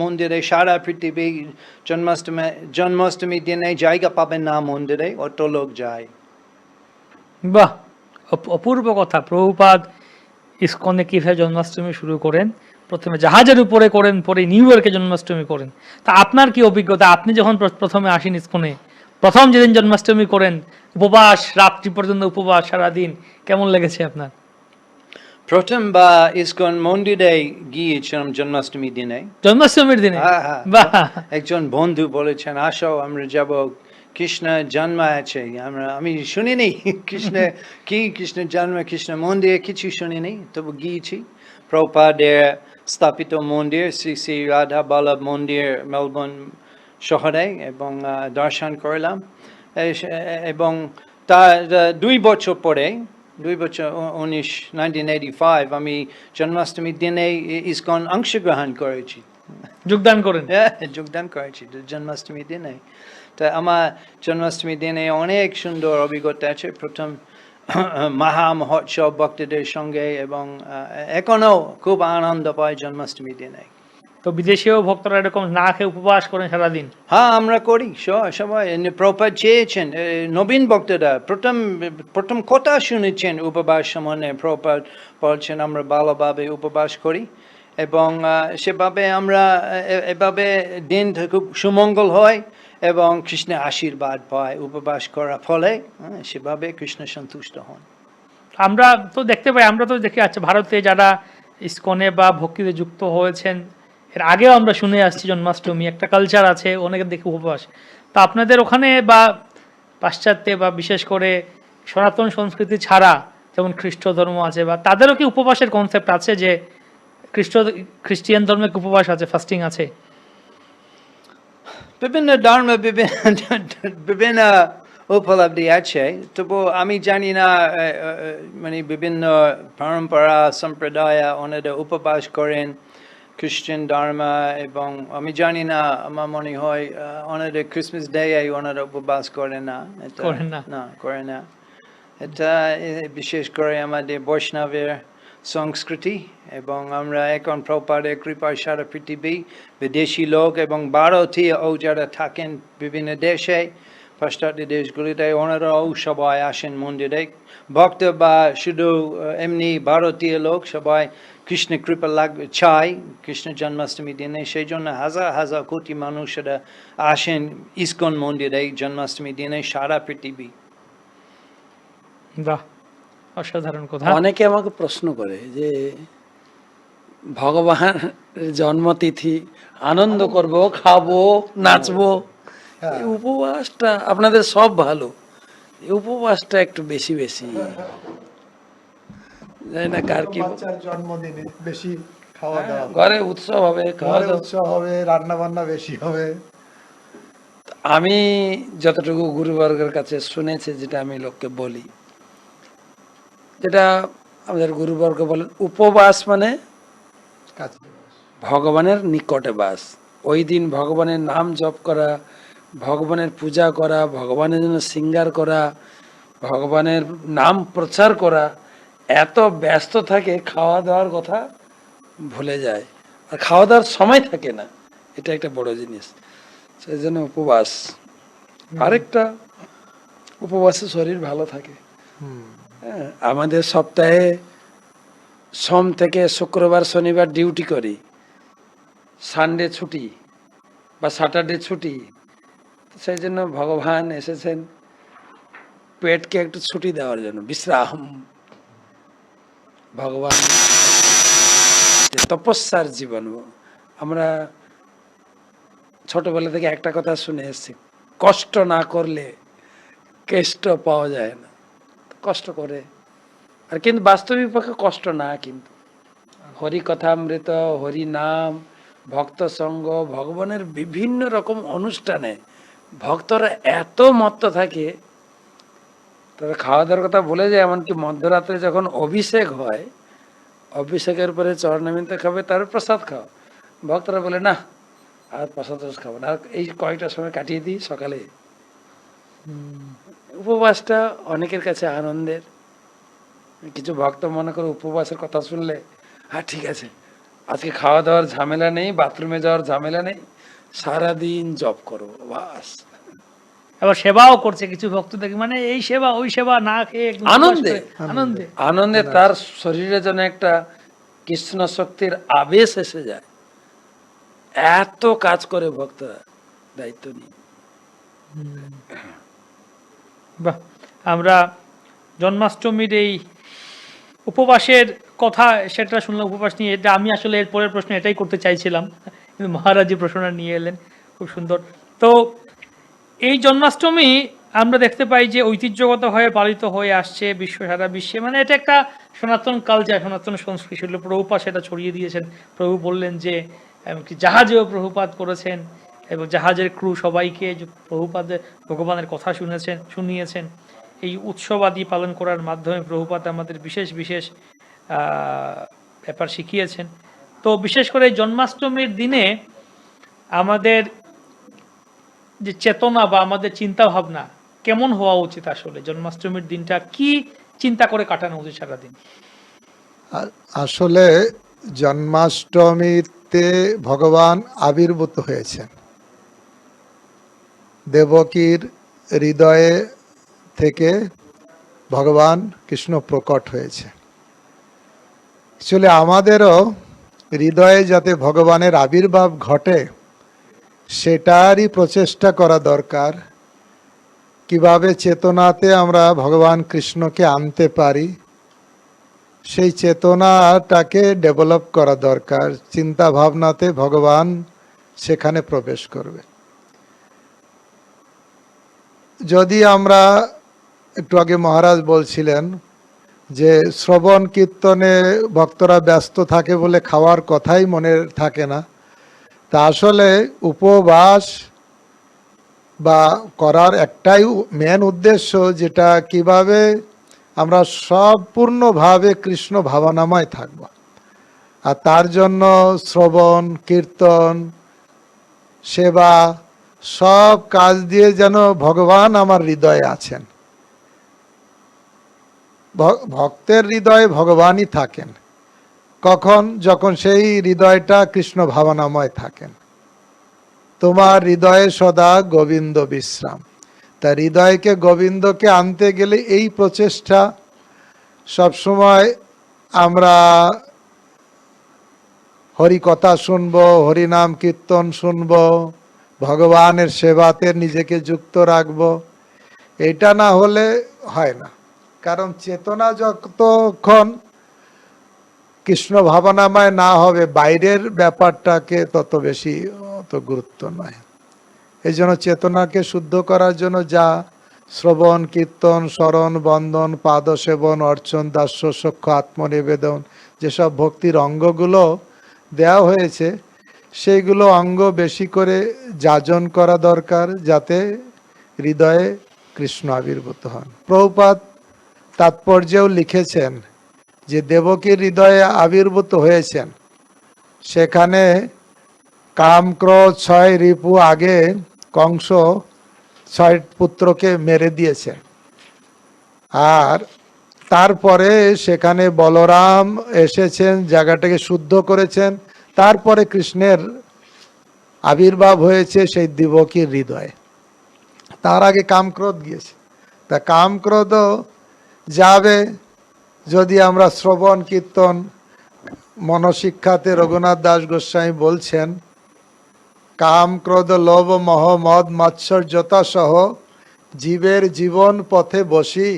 মন্দিরে সারা পৃথিবী জন্মাষ্টমীর দিনে জায়গা পাবেন না মন্দিরে, অত লোক যায়। বাহ, অপূর্ব কথা। প্রভুপাদ ইসকনে কিভাবে জন্মাষ্টমী শুরু করেন, প্রথমে জাহাজের উপরে করেন, পরে নিউ ইয়র্কে জন্মাষ্টমী করেন। তা আপনার কি অভিজ্ঞতা? আপনি যখন প্রথমে আসেন ইসকনে, প্রথম যেদিন জন্মাষ্টমী করেন, উপবাস, রাত্রি পর্যন্ত উপবাস সারাদিন, কেমন লেগেছে আপনার? প্রথমবার ইসকন মন্দিরে গিয়েছিলাম জন্মাষ্টমীর দিনে। জন্মাষ্টমীর দিনে? হ্যাঁ। বাহ, একজন বন্ধু বলেছেন আসো আমরা যাব, কৃষ্ণ জন্ম আছে। আমি শুনিনি কৃষ্ণ জন্ম, কৃষ্ণ মন্দির কিছু শুনিনি, তবু গিয়েছি। প্রভুপাদের স্থাপিত মন্দির শ্রী শ্রী রাধা বল্লভ মন্দির মেলবোর্ন শহরে, এবং দর্শন করলাম। এবং তার 2 বছর পরে 1985 আমি জন্মাষ্টমীর দিনে ইসকন অংশগ্রহণ করেছি, যোগদান করেন। যোগদান করেছি জন্মাষ্টমীর দিনে। তা আমার জন্মাষ্টমীর দিনে অনেক সুন্দর অভিজ্ঞতা আছে। প্রথম মহা মহোৎসব ভক্তদের সঙ্গে, এবং এখনো খুব আনন্দ পায় জন্মাষ্টমীর দিনে। তো বিদেশেও ভক্তরা এরকম না খেয়ে উপবাস করেন সারাদিন? হ্যাঁ, আমরা করি সবাই। প্রভুপাদ চেয়েছেন নবীন ভক্তরা প্রথম কথা শুনেছেন উপবাস সম্বন্ধে। প্রভুপাদ বলছেন আমরা ভালোভাবে উপবাস করি, এবং সেভাবে আমরা এভাবে দিন খুব সুমঙ্গল হয় এবং কৃষ্ণের আশীর্বাদ পায় উপবাস করার ফলে। সেভাবে কৃষ্ণ সন্তুষ্ট হন। আমরা তো দেখতে পাই, আমরা তো দেখি, আচ্ছা, ভারতে যারা ইসকনে বা ভক্তিতে যুক্ত হয়েছেন, এর আগেও আমরা শুনে আসছি জন্মাষ্টমী একটা কালচার আছে, অনেকে দেখি উপবাস। তা আপনাদের ওখানে বা পাশ্চাত্যে বা বিশেষ করে সনাতন সংস্কৃতি ছাড়া, যেমন খ্রিস্ট ধর্ম আছে, বা তাদেরও কি উপবাসের কনসেপ্ট আছে, যে খ্রিস্টিয়ান ধর্মে উপবাস আছে, ফাস্টিং আছে? বিভিন্ন ধর্মে বিভিন্ন উপলব্ধি আছে, তবু আমি জানি না মানে বিভিন্ন পরম্পরা সম্প্রদায় ওনারা উপবাস করেন খ্রিস্টান ধর্ম, এবং আমি জানি না, আমার মনে হয় ওনারা ক্রিসমাস ডে ওনারা উপবাস করে না, এটা করেন না। না করে না। এটা বিশেষ করে আমাদের বৈষ্ণবের সংস্কৃতি, এবং আমরা এখন প্রভুপাদের কৃপায় সারা পৃথিবী বিদেশি লোক এবং ভারতীয় যারা থাকেন বিভিন্ন দেশে, পাশ্চাত্য দেশগুলিতে, ওনারাও সবাই আসেন মন্দিরে। ভক্ত বা শুধু এমনি ভারতীয় লোক সবাই কৃষ্ণ কৃপা লাগবে চাই কৃষ্ণ জন্মাষ্টমী দিনে, সেই জন্য হাজার হাজার কোটি মানুষেরা আসেন ইস্কন মন্দিরে জন্মাষ্টমী দিনে সারা পৃথিবী। বাহ, অসাধারণ কথা। অনেকে আমাকে প্রশ্ন করে যে ভগবান জন্মতিথি আনন্দ করব, খাবো, নাচবো, এই উপবাসটা আপনাদের সব ভালো, এই উপবাসটা একটু বেশি বেশি, জানি না কার কি। বাচ্চার জন্মদিনে বেশি খাওয়া দাওয়া, ঘরে উৎসব হবে, খাওয়া ঘরে দাওয়া। উৎসব হবে, রান্না বান্না বেশি হবে। আমি যতটুকু গুরুবর্গের কাছে শুনেছি, যেটা আমি লোককে বলি, যেটা আমাদের গুরুবর্গ বলেন, উপবাস মানে কাছে ভগবানের নিকটে বাস। ওই দিন ভগবানের নাম জপ করা, ভগবানের পূজা করা, ভগবানের জন্য সিঙ্গার করা, ভগবানের নাম প্রচার করা, এত ব্যস্ত থাকে খাওয়া দাওয়ার কথা ভুলে যায়, আর খাওয়া দাওয়ার সময় থাকে না। এটা একটা বড় জিনিস, সেই জন্য উপবাস। আরেকটা, উপবাসে শরীর ভালো থাকে। হ্যাঁ, আমাদের সপ্তাহে সোম থেকে শুক্রবার শনিবার ডিউটি করি, সানডে ছুটি বা স্যাটারডে ছুটি, সেই জন্য ভগবান এসেছেন পেটকে একটু ছুটি দেওয়ার জন্য, বিশ্রাম। ভগবান তপস্যার জীবন। আমরা ছোটবেলা থেকে একটা কথা শুনে এসেছি, কষ্ট না করলে কেষ্ট পাওয়া যায় না। কষ্ট করে, আর কিন্তু বাস্তবিক পক্ষে কষ্ট না, কিন্তু হরি কথামৃত, হরি নাম, ভক্ত সঙ্গ, ভগবানের বিভিন্ন রকম অনুষ্ঠানে ভক্তরা এত মত্ত থাকে, তারা খাওয়া দাওয়ার কথা ভুলে যায়। এমনকি মধ্যরাত্রে যখন অভিষেক হয়, অভিষেকের পরে চরণামিতে খাবে, তার প্রসাদ খাও, ভক্তরা বলে না আর প্রসাদ খাবো না, আর এই কয়েকটা সময় কাটিয়ে দিই সকালে। উপবাসটা অনেকের কাছে আনন্দের। কিছু ভক্ত মনে করে উপবাসের কথা শুনলে, হ্যাঁ ঠিক আছে, আজকে খাওয়া দাওয়ার ঝামেলা নেই, বাথরুমে যাওয়ার ঝামেলা নেই, সারাদিন জপ করবো, বাস। আবার সেবাও করছে কিছু ভক্ত দেখি, মানে এই সেবা ওই সেবা না খেয়ে একদম আনন্দে, আনন্দে আনন্দে তার শরীরে যেন একটা কৃষ্ণ শক্তির আবেশ এসে যায়। এত কাজ করে ভক্তরা, দায়িত্ব নিয়ে। বাহ, আমরা জন্মাষ্টমীর এই উপবাসের কথা সেটা শুনলাম, উপবাস নিয়ে। এটা আমি আসলে এর পরের প্রশ্ন এটাই করতে চাইছিলাম, কিন্তু মহারাজ প্রশ্নটা নিয়ে এলেন, খুব সুন্দর। তো এই জন্মাষ্টমী আমরা দেখতে পাই যে ঐতিহ্যগত হয়ে পালিত হয়ে আসছে সারা বিশ্বে, মানে এটা একটা সনাতন কালচার, সনাতন সংস্কৃতি ছিল। প্রভুপাদ সেটা ছড়িয়ে দিয়েছেন। প্রভু বললেন যে এমনকি জাহাজেও প্রভুপাদ করেছেন, এবং জাহাজের ক্রু সবাইকে প্রভুপাদের ভগবানের কথা শুনিয়েছেন। এই উৎসব আদি পালন করার মাধ্যমে প্রভুপাদ আমাদের বিশেষ বিশেষ ব্যাপার শিখিয়েছেন। তো বিশেষ করে জন্মাষ্টমীর দিনে আমাদের যে চেতনা বা আমাদের চিন্তা ভাবনা কেমন হওয়া উচিত? আসলে জন্মাষ্টমীর দিনটা কি চিন্তা করে কাটানো উচিত সারাদিন? আসলে জন্মাষ্টমীতে ভগবান আবির্ভূত হয়েছেন, দেবকীর হৃদয়ে থেকে ভগবান কৃষ্ণ প্রকট হয়েছে। আসলে আমাদেরও হৃদয়ে যাতে ভগবানের আবির্ভাব ঘটে, সেটারই প্রচেষ্টা করা দরকার। কিভাবে চেতনাতে আমরা ভগবান কৃষ্ণকে আনতে পারি, সেই চেতনাটাকে ডেভেলপ করা দরকার। চিন্তা ভাবনাতে ভগবান সেখানে প্রবেশ করবে। যদি আমরা একটু আগে মহারাজ বলছিলেন যে শ্রবণ কীর্তনে ভক্তরা ব্যস্ত থাকে বলে খাওয়ার কথাই মনে থাকে না, তা আসলে উপবাস বা করার একটাই মেন উদ্দেশ্য, যেটা কিভাবে আমরা সম্পূর্ণভাবে কৃষ্ণ ভাবনাময় থাকব। আর তার জন্য শ্রবণ, কীর্তন, সেবা সব কাজ দিয়ে যেন ভগবান আমার হৃদয়ে আছেন। ভক্তের হৃদয়ে ভগবানই থাকেন কখন? যখন সেই হৃদয়টা কৃষ্ণ ভাবনাময় থাকেন। তোমার হৃদয়ে সদা গোবিন্দ বিশ্রাম। তা হৃদয়কে গোবিন্দকে আনতে গেলে এই প্রচেষ্টা সবসময় আমরা হরি কথা শুনবো, হরিনাম কীর্তন শুনবো, ভগবানের সেবাতে নিজেকে যুক্ত রাখবো। এটা না হলে হয় না। কারণ চেতনা যতক্ষণ কৃষ্ণ ভাবনাময় না হবে, বাইরের ব্যাপারটাকে তত বেশি অত গুরুত্ব নয়। এই জন্য চেতনাকে শুদ্ধ করার জন্য যা শ্রবণ, কীর্তন, স্মরণ, বন্দন, পাদ সেবন, অর্চন, দাস্য, সখ্য, আত্মনিবেদন, যেসব ভক্তির অঙ্গগুলো দেওয়া হয়েছে, সেইগুলো অঙ্গ বেশি করে যাজন করা দরকার, যাতে হৃদয়ে কৃষ্ণ আবির্ভূত হন। প্রভুপাদ তাৎপর্যেও লিখেছেন যে দেবকীর হৃদয়ে আবির্ভূত হয়েছেন, সেখানে কাম, ক্রোধ, 6 রিপু আগে কংস 6 পুত্রকে মেরে দিয়েছে, আর তারপরে সেখানে বলরাম এসেছেন, জায়গাটাকে শুদ্ধ করেছেন, তারপরে কৃষ্ণের আবির্ভাব হয়েছে সেই দেবকীর হৃদয়ে। তার আগে কামক্রোধ গিয়েছে। তা কামক্রোধও যাবে যদি আমরা শ্রবণ, কীর্তন, মনশিক্ষাতে রঘুনাথ দাস গোস্বামী বলছেন, কাম, ক্রোধ, লোভ, মোহ, মদ, মাৎসর্যতা সহ জীবের জীবন পথে বসি,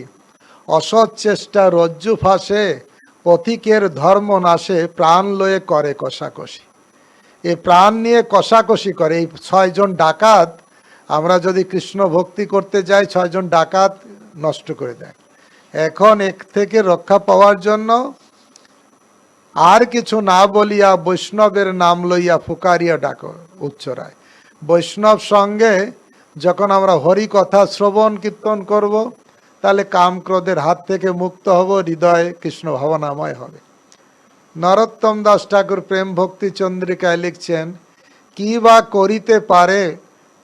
অসৎ চেষ্টা রজ্জু ফাঁসে, পথিকের ধর্ম নাশে, প্রাণ লয়ে করে কষাকষি। এই প্রাণ নিয়ে কষাকষি করে এই 6 জন ডাকাত। আমরা যদি কৃষ্ণ ভক্তি করতে যাই, 6 জন ডাকাত নষ্ট করে দেয়। এখন এক থেকে রক্ষা পাওয়ার জন্য আর কিছু না বলিয়া বৈষ্ণবের নাম লইয়া ফুকারিয়া ডাকো উচ্চরায়। বৈষ্ণব সঙ্গে যখন আমরা হরি কথা শ্রবণ কীর্তন করব, তাহলে কাম ক্রোধের হাত থেকে মুক্ত হব, হৃদয় কৃষ্ণ ভাবনাময় হবে। নরোত্তম দাস ঠাকুর প্রেম ভক্তি চন্দ্রিকায় লিখছেন, কি বা করিতে পারে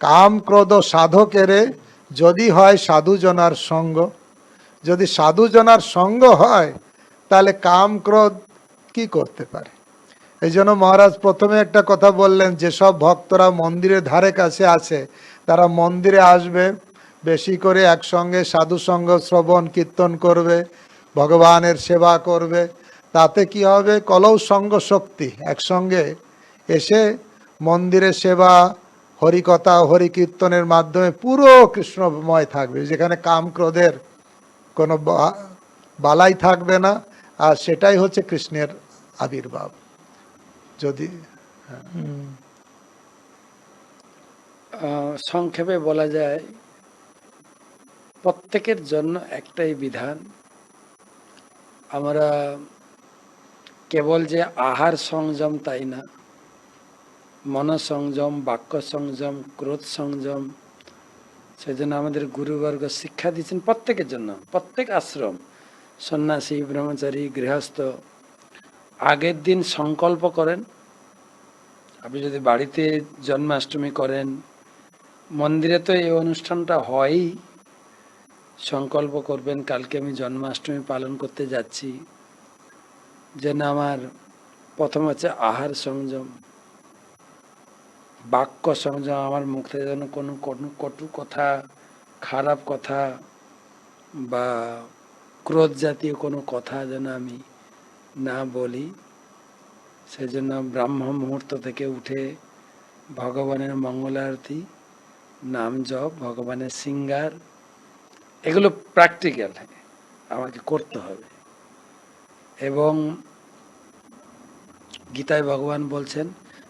কাম ক্রোধ সাধকেরে, যদি হয় সাধুজনার সঙ্গ। যদি সাধুজনার সঙ্গ হয়, তাহলে কাম ক্রোধ কি করতে পারে? এই জন্য মহারাজ প্রথমে একটা কথা বললেন, যেসব ভক্তরা মন্দিরের ধারে কাছে আছে, তারা মন্দিরে আসবে, বেশি করে একসঙ্গে সাধুসঙ্গ শ্রবণ কীর্তন করবে, ভগবানের সেবা করবে। তাতে কি হবে? কলৌ সঙ্গ শক্তি একসঙ্গে এসে মন্দিরের সেবা, হরিকথা, হরি কীর্তনের মাধ্যমে পুরো কৃষ্ণময় থাকবে, যেখানে কাম ক্রোধের কোনো বালাই থাকবে না। আর সেটাই হচ্ছে কৃষ্ণের আবির্ভাব। যদি সংক্ষেপে বলা যায়, প্রত্যেকের জন্য একটাই বিধান। আমরা কেবল যে আহার সংযম তাই না, মন সংযম, বাক্য সংযম, ক্রোধ সংযম, সেজন্য আমাদের গুরুবর্গ শিক্ষা দিচ্ছেন প্রত্যেকের জন্য। প্রত্যেক আশ্রম, সন্ন্যাসী, ব্রহ্মচারী, গৃহস্থ, আগের দিন সংকল্প করেন। আপনি যদি বাড়িতে জন্মাষ্টমী করেন, মন্দিরে তো এই অনুষ্ঠানটা হয়ই, সংকল্প করবেন কালকে আমি জন্মাষ্টমী পালন করতে যাচ্ছি। যেন আমার প্রথম হচ্ছে আহার সংযম, বাক্য সংযম, আমার মুখ থেকে যেন কোনো কটু কথা, খারাপ কথা বা ক্রোধ জাতীয় কোনো কথা যেন আমি না বলি। সেজন্য ব্রাহ্ম মুহূর্ত থেকে উঠে ভগবানের মঙ্গলারতি, নাম জপ, ভগবানের শৃঙ্গার, এগুলো প্র্যাকটিক্যাল আমাকে করতে হবে। এবং গীতায় ভগবান বলছেন,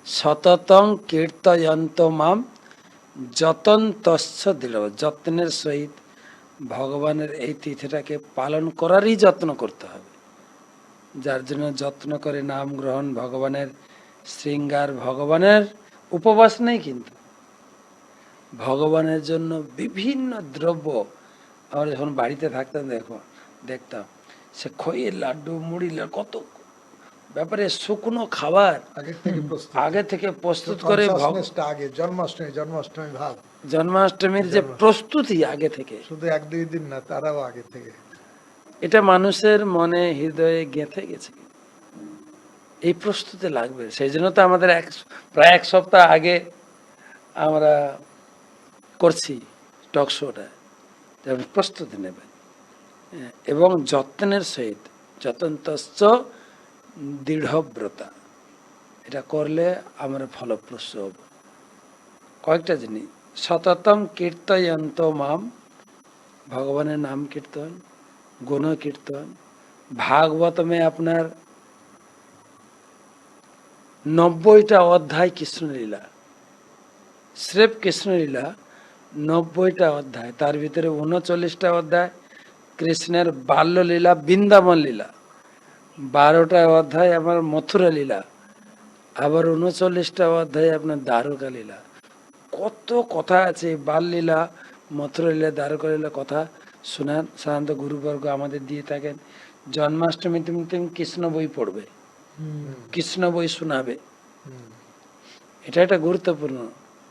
সততং কীর্তয়ন্ত মাম যতন্তস্য দৃঢ়। যত্নের সহিত ভগবানের এই তিথিটাকে পালন করারই যত্ন করতে হবে। যার জন্য যত্ন করে নাম গ্রহণ, ভগবানের শৃঙ্গার, ভগবানের উপবাস নেই, কিন্তু ভগবানের জন্য বিভিন্ন দ্রব্য, আমরা যখন বাড়িতে থাকতাম দেখতাম সে খইয়ের লাড্ডু, মুড়ি লাড্ডু, কত ব্যাপারে শুকনো খাবার আগে থেকে প্রস্তুত করে আগে জন্মাষ্টমী ভাব, জন্মাষ্টমীর যে প্রস্তুতি আগে থেকে, শুধু 1-2 দিন না, তারাও আগে থেকে। এটা মানুষের মনে হৃদয়ে গেঁথে গেছে। এই প্রস্তুতি লাগবে, সেই জন্য তো আমাদের প্রায় 1 সপ্তাহ আগে আমরা করছি টক শোটা, যেমন প্রস্তুতি নেবেন এবং যত্নের সহিত, যতন্তশ্চ দৃঢ়ব্রতা, এটা করলে আমরা ফলপ্রসূ হব। কয়েকটা জিনিস, সততম কীর্তয়ন্ত মাম, ভগবানের নাম কীর্তন, গুণ কীর্তন। ভাগবতমে আপনার 90টা অধ্যায় কৃষ্ণলীলা, স্রেফ কৃষ্ণলীলা 90টা অধ্যায়, তার ভিতরে 39টা অধ্যায় কৃষ্ণের বাল্যলীলা, বৃন্দাবন লীলা, 12টা অধ্যায় আমার মথুরা লীলা, আবার 39টা অধ্যায় আপনার দ্বারকা লীলা। কত কথা আছে বাল লীলা, মথুরা লীলা, দ্বারকা লীলা, কথা শোনান। সাধারণত গুরুবর্গ আমাদের দিয়ে থাকেন, জন্মাষ্টমী তুমি কৃষ্ণ বই পড়বে, কৃষ্ণ বই শোনাবে। এটা একটা গুরুত্বপূর্ণ,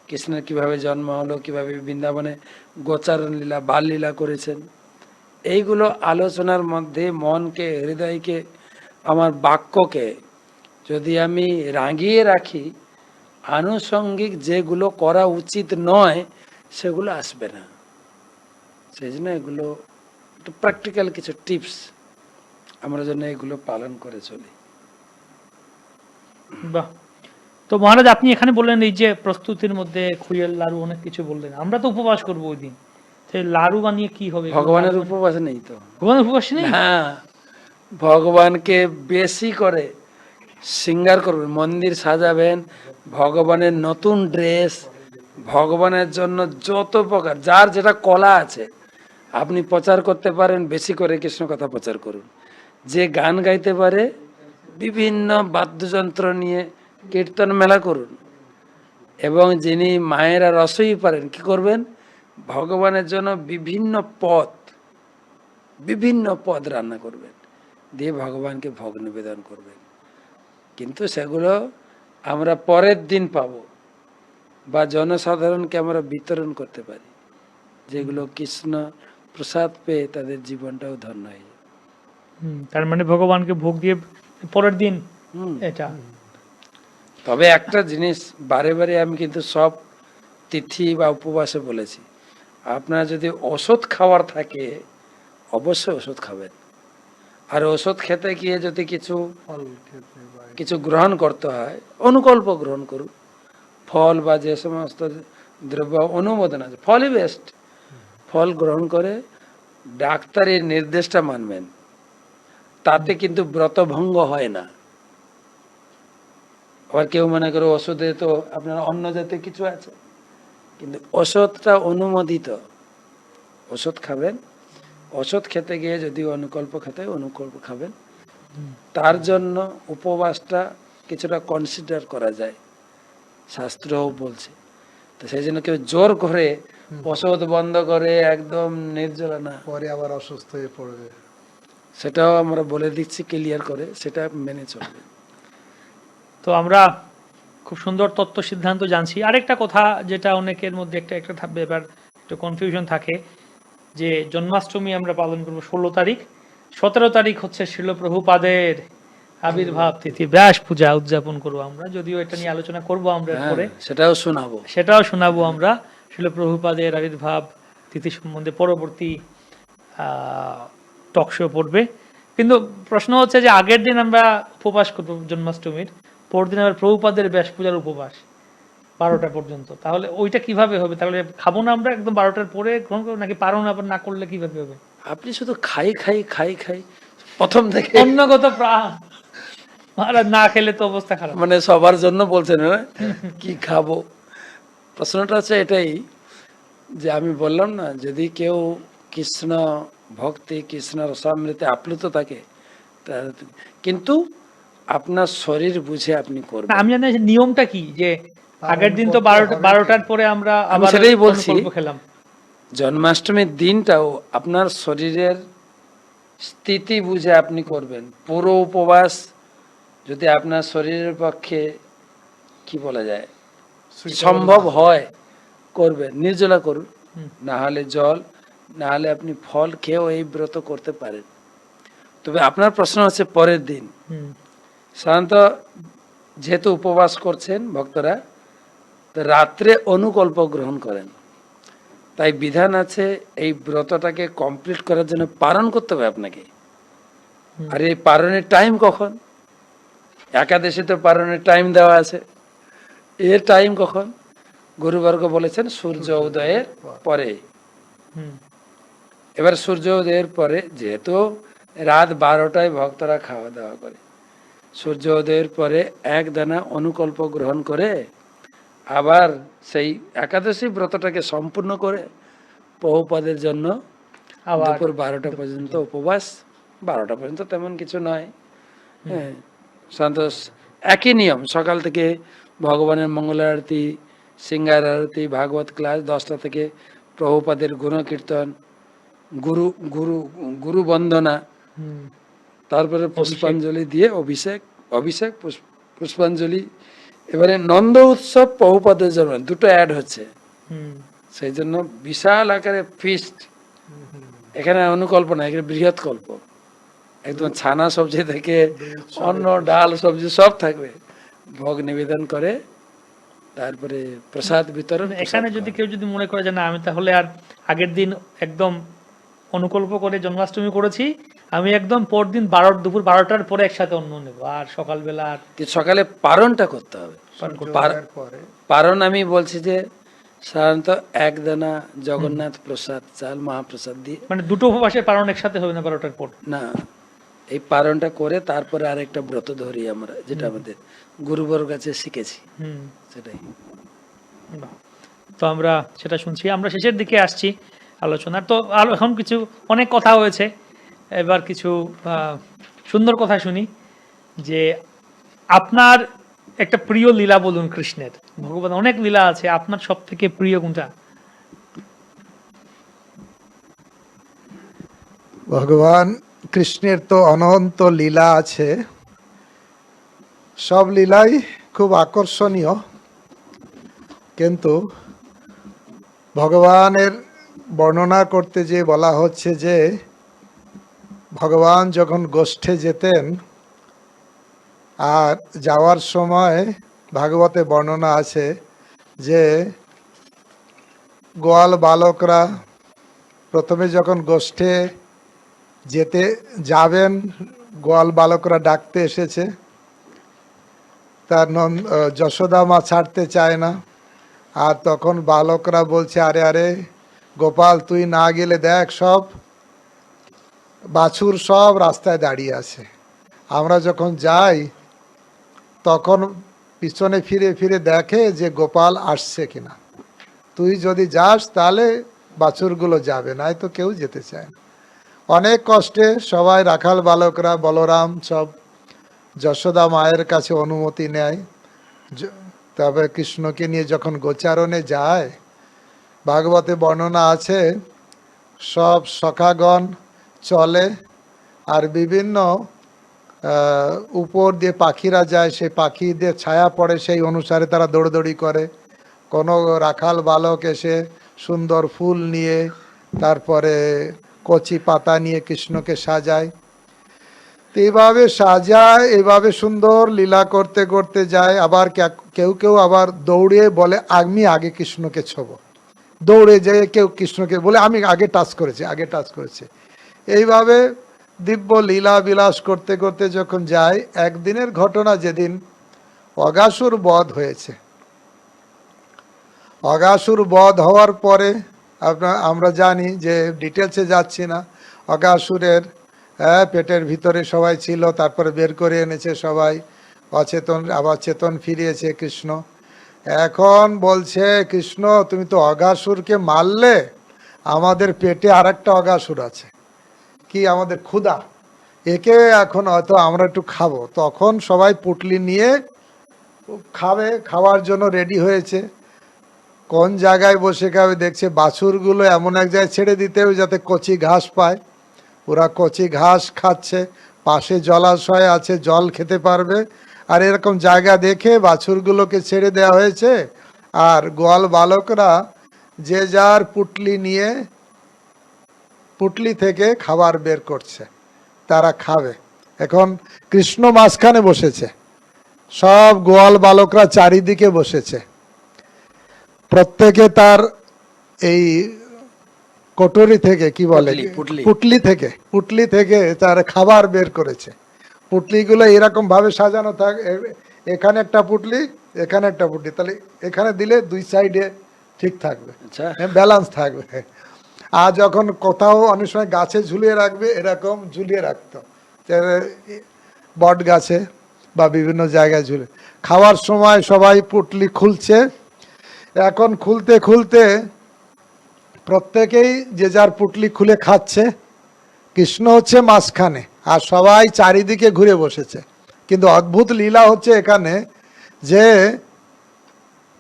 কৃষ্ণের কিভাবে জন্ম হলো, কিভাবে বৃন্দাবনে গোচারণ লীলা, বাল লীলা করেছেন, এইগুলো আলোচনার মধ্যে মনকে, হৃদয়কে, আমার বাক্যকে যদি আমি রাঙিয়ে রাখি, আনুষঙ্গিক যেগুলো করা উচিত নয় সেগুলো আসবে না। সেই জন্য এগুলো একটু প্র্যাকটিক্যাল কিছু টিপস আমরা যেন এগুলো পালন করে চলি। বাহ। তো মহারাজ, আপনি এখানে বললেন এই যে প্রস্তুতির মধ্যে খুইয়ের লাড়ু, অনেক কিছু বললেন। আমরা তো উপবাস করবো ওই দিন, সেই লাড়ু বানিয়ে কি হবে? ভগবানের উপবাস নেই তো? ভগবানের উপবাস নেই? হ্যাঁ, ভগবানকে বেশি করে সিঙ্গার করবেন, মন্দির সাজাবেন, ভগবানের নতুন ড্রেস, ভগবানের জন্য যত প্রকার যার যেটা কলা আছে আপনি প্রচার করতে পারেন, বেশি করে কৃষ্ণ কথা প্রচার করুন। যে গান গাইতে পারে বিভিন্ন বাদ্যযন্ত্র নিয়ে কীর্তন মেলা করুন, এবং যিনি মায়েরা রসই পারেন কি করবেন, ভগবানের জন্য বিভিন্ন পদ রান্না করবেন, দিয়ে ভগবানকে ভোগ নিবেদন করবেন। কিন্তু সেগুলো আমরা পরের দিন পাবো বা জনসাধারণকে আমরা বিতরণ করতে পারি, যেগুলো কৃষ্ণ প্রসাদ পেয়ে তাদের জীবনটাও ধন্য হয়ে যায়। তার মানে ভগবানকে ভোগ দিয়ে পরের দিন এটা। তবে একটা জিনিস বারে বারে আমি কিন্তু সব তিথি বা উপবাসে বলেছি, আপনার যদি ওষুধ খাওয়ার থাকে অবশ্যই ওষুধ খাবেন, আর ওষুধ খেতে গিয়ে যদি কিছু গ্রহণ করতে হয়, অনুকল্প গ্রহণ করুন। ফল বা যে সমস্ত দ্রব্য অনুমোদন আছে, ফলই বেস্ট, ফল গ্রহণ করে ডাক্তারের নির্দেশটা মানবেন, তাতে কিন্তু ব্রতভঙ্গ হয় না। আবার কেউ মনে করে ওষুধে তো আপনার অন্য জাতীয় কিছু আছে, কিন্তু ওষুধটা অনুমোদিত, ওষুধ খাবেন। ওষুধ খেতে গিয়ে যদি অনুকল্প খেতে অনুকল্প খাবেন, তার জন্য উপবাসটা কিছুটা কনসিডার করা যায়, শাস্ত্রও বলছে। তো সেই জন্য কেউ জোর করে ওষুধ বন্ধ করে একদম নির্জলা না, পরে আবার অসুস্থ হয়ে পড়বে, সেটাও আমরা বলে দিচ্ছি ক্লিয়ার করে, সেটা মেনে চলবে। তো আমরা খুব সুন্দর তত্ত্ব সিদ্ধান্ত জানছি। আরেকটা কথা যেটা অনেকের মধ্যে একটা থাকবে, এবার একটু কনফিউশন থাকে, যে জন্মাষ্টমী আমরা পালন করবো 16 তারিখ, 17 তারিখ হচ্ছে শিল প্রভুপাদের আবির্ভাব তিথি, ব্যাস পূজা উদযাপন করবো আমরা। যদিও এটা নিয়ে আলোচনা করবো আমরা পরে, সেটাও শোনাবো আমরা শিল প্রভুপাদের আবির্ভাব তিথি সম্বন্ধে পরবর্তী টক শো পড়বে। কিন্তু প্রশ্ন হচ্ছে যে আগের দিন আমরা উপবাস করবো জন্মাষ্টমীর, পরের দিন আবার প্রভুপাদের ব্যাস পূজার উপবাস 12টা পর্যন্ত, তাহলে ওইটা কিভাবে হবে? তাহলে খাবো না আমরা একদম 12টার পরে গ্রহণ করবো, নাকি পারণ আবার না করলে কিভাবে হবে? আপনি শুধু খাই প্রথম থেকে অন্যগত প্রাণ, মহারাজ না খেলে তো অবস্থা খারাপ। মানে সবার জন্য বলছেন কি খাবো? প্রশ্নটা হচ্ছে এটাই যে আমি বললাম না, যদি কেউ কৃষ্ণ ভক্তি, কৃষ্ণ রসামৃতে আপ্লুত থাকে, কিন্তু আপনার শরীর বুঝে আপনি করবেন। আমি জানি নিয়মটা কি, যে আগের দিন তো 12টার পরে আমরা আমি আবার সেটাই বলছি। অনুকল্প খেলাম। জন্মাষ্টমীর দিনটাও আপনার শরীরের স্থিতি বুঝে আপনি করবেন। পুরো উপবাস যদি আপনার শরীরের পক্ষে কি বলা যায় সম্ভব হয় করবেন, নির্জলা করুন, না হলে জল, না হলে আপনি ফল খেয়েও এই ব্রত করতে পারেন। তবে আপনার প্রশ্ন হচ্ছে পরের দিন। হুম, সাধারণত যেহেতু উপবাস করছেন ভক্তরা, তো রাত্রে অনুকল্প গ্রহণ করেন, তাই বিধান আছে এই ব্রতটাকে কমপ্লিট করার জন্য পালন করতে হবে আপনাকে। আর এই পালনের টাইম কখন? একাদশী তো পালনের টাইম দেওয়া আছে, এর টাইম কখন? গুরুবর্গ বলেছেন সূর্য উদয়ের পরে। হুম, এবার সূর্য উদয়ের পরে, যেহেতু রাত 12টায় ভক্তরা খাওয়া দাওয়া করে, সূর্য উদয়ের পরে এক দানা অনুকল্প গ্রহণ করে আবার সেই একাদশী ব্রতটাকে সম্পূর্ণ করে বহুপদের জন্য আবার দুপুর 12টা পর্যন্ত উপবাস। 12টা পর্যন্ত তেমন কিছু নয়, হ্যাঁ, সাধারণত একই নিয়ম। সকাল থেকে ভগবানের মঙ্গল আরতি, সিঙ্গার আরতি, ভাগবত ক্লাস, 10টা থেকে প্রভুপাদের গুণকীর্তন, গুরু গুরু গুরু বন্দনা, হুম, তারপরে পুষ্পাঞ্জলি দিয়ে অভিষেক, পুষ্পাঞ্জলি। এবারে নন্দ উৎসব প্রভুপাদের জন্য দুটো অ্যাড হচ্ছে, হুম, সেই জন্য বিশাল আকারে ফিস্ট। এখানে অনুকল্প না, এখানে বৃহৎ কল্প, একদম ছানা সবজি থেকে অন্ন, ডাল, সবজি সব থাকবে। ভোগ নিবেদন করে তারপরে প্রসাদ বিতরণ। এখানে যদি কেউ যদি মনে করে যে না আমি তাহলে আর আগের দিন একদম অনুকল্প করে জন্মাষ্টমী করেছি, আমি একদম পরদিন দুপুর 12টার পরে একসাথে অন্ন নেবো, আর সকালবেলা আর সকালে পারণটা করতে হবে। পরে পারণ আমি বলছি যে সাধারণত এক দানা জগন্নাথ প্রসাদ, চাল মহাপ্রসাদ দিয়ে, মানে দুটো উপবাসের পালন একসাথে হবে না 12টার পর। না, এই পারণটা করে তারপরে আরেকটা ব্রত ধরি আমরা, যেটা আমাদের গুরুবর কাছে শিখেছি, হুম, সেটাই। বাহ। তো আমরা সেটা শুনছি, আমরা শেষের দিকে আসছি আলোচনার। তো এখন কিছু অনেক কথা হয়েছে, এবার কিছু সুন্দর কথা শুনি। যে আপনার একটা প্রিয় লীলা বলুন কৃষ্ণের। ভগবান অনেক লীলা আছে, আপনার সব থেকে প্রিয় কোনটা? ভগবান কৃষ্ণের তো অনন্ত লীলা আছে, সব লীলাই খুব আকর্ষণীয়, কিন্তু ভগবানের বর্ণনা করতে যে বলা হচ্ছে যে ভগবান যখন গোষ্ঠে যেতেন আর যাওয়ার সময় ভাগবতে বর্ণনা আছে যে গোয়াল বালকরা প্রথমে যখন গোষ্ঠে যেতে যাবেন, গোয়াল বালকরা ডাকতে এসেছে, তার যশোদা মা ছাড়তে চায় না, আর তখন বালকরা বলছে আরে আরে গোপাল তুই না গেলে দেখ সব বাছুর সব রাস্তায় দাঁড়িয়ে আছে, আমরা যখন যাই তখন পিছনে ফিরে ফিরে দেখে যে গোপাল আসছে কিনা, তুই যদি যাস তাহলে বাছুরগুলো যাবে, নাই তো কেউ যেতে চায় না। অনেক কষ্টে সবাই রাখাল বালকরা, বলরাম সব যশোদা মায়ের কাছে অনুমতি নেয়। তবে কৃষ্ণকে নিয়ে যখন গোচারণে যায়, ভাগবতে বর্ণনা আছে সব সখাগণ চলে, আর বিভিন্ন উপর দিয়ে পাখিরা যায়, সেই পাখিদের ছায়া পড়ে, সেই অনুসারে তারা দৌড়দৌড়ি করে। কোনো রাখাল বালক এসে সুন্দর ফুল নিয়ে, তারপরে কচি পাতা নিয়ে কৃষ্ণকে সাজায়। এইভাবে সাজায়, এইভাবে সুন্দর লীলা করতে করতে যায়। আবার কেউ কেউ আবার দৌড়ে বলে আমি আগে কৃষ্ণকে ছোব, দৌড়ে যেয়ে কেউ কৃষ্ণকে বলে আমি আগে টাচ করেছি। এইভাবে দিব্য লীলা বিলাস করতে করতে যখন যায়, একদিনের ঘটনা, যেদিন অগাসুর বধ হয়েছে। অগাসুর বধ হওয়ার পরে আমরা জানি যে ডিটেলসে যাচ্ছি না, অগাসুরের পেটের ভিতরে সবাই ছিল, তারপরে বের করে এনেছে সবাই, অচেতন আবার চেতন ফিরিয়েছে কৃষ্ণ। এখন বলছে কৃষ্ণ তুমি তো অগাসুরকে মারলে, আমাদের পেটে আর একটা অগাসুর আছে, কি আমাদের ক্ষুধা, একে এখন হয়তো আমরা একটু খাবো। তখন সবাই পুটলি নিয়ে খাবে, খাওয়ার জন্য রেডি হয়েছে। কোন জায়গায় বসে খাবে দেখছে বাছুরগুলো এমন এক জায়গায় ছেড়ে দিতে হবে যাতে কচি ঘাস পায়। ওরা কচি ঘাস খাচ্ছে, পাশে জলাশয় আছে, জল খেতে পারবে। আর এরকম জায়গা দেখে বাছুরগুলোকে ছেড়ে দেওয়া হয়েছে। আর গোয়াল বালকরা যে যার পুটলি নিয়ে পুটলি থেকে খাবার বের করছে, তারা খাবে। এখন কৃষ্ণ মাঝখানে বসেছে, সব গোয়াল বালকরা চারিদিকে বসেছে। প্রত্যেকে তার এই কটরি থেকে কি বলে পুটলি। পুটলি থেকে তার খাবার বের করেছে। পুটলিগুলো এরকম ভাবে সাজানো থাকে, এখানে একটা পুটলি, এখানে একটা পুটলি, তাহলে এখানে দিলে দুই সাইডে ঠিক থাকবে, আচ্ছা, ব্যালেন্স থাকবে। আর যখন কোথাও অনেক সময় গাছে ঝুলিয়ে রাখবে, এরকম ঝুলিয়ে রাখতো, বট গাছে বা বিভিন্ন জায়গায় ঝুলে। খাওয়ার সময় সবাই পুটলি খুলছে। এখন খুলতে খুলতে প্রত্যেকেই যে যার পুটলি খুলে খাচ্ছে। কৃষ্ণ হচ্ছে মাঝখানে আর সবাই চারিদিকে ঘুরে বসেছে। কিন্তু অদ্ভুত লীলা হচ্ছে এখানে যে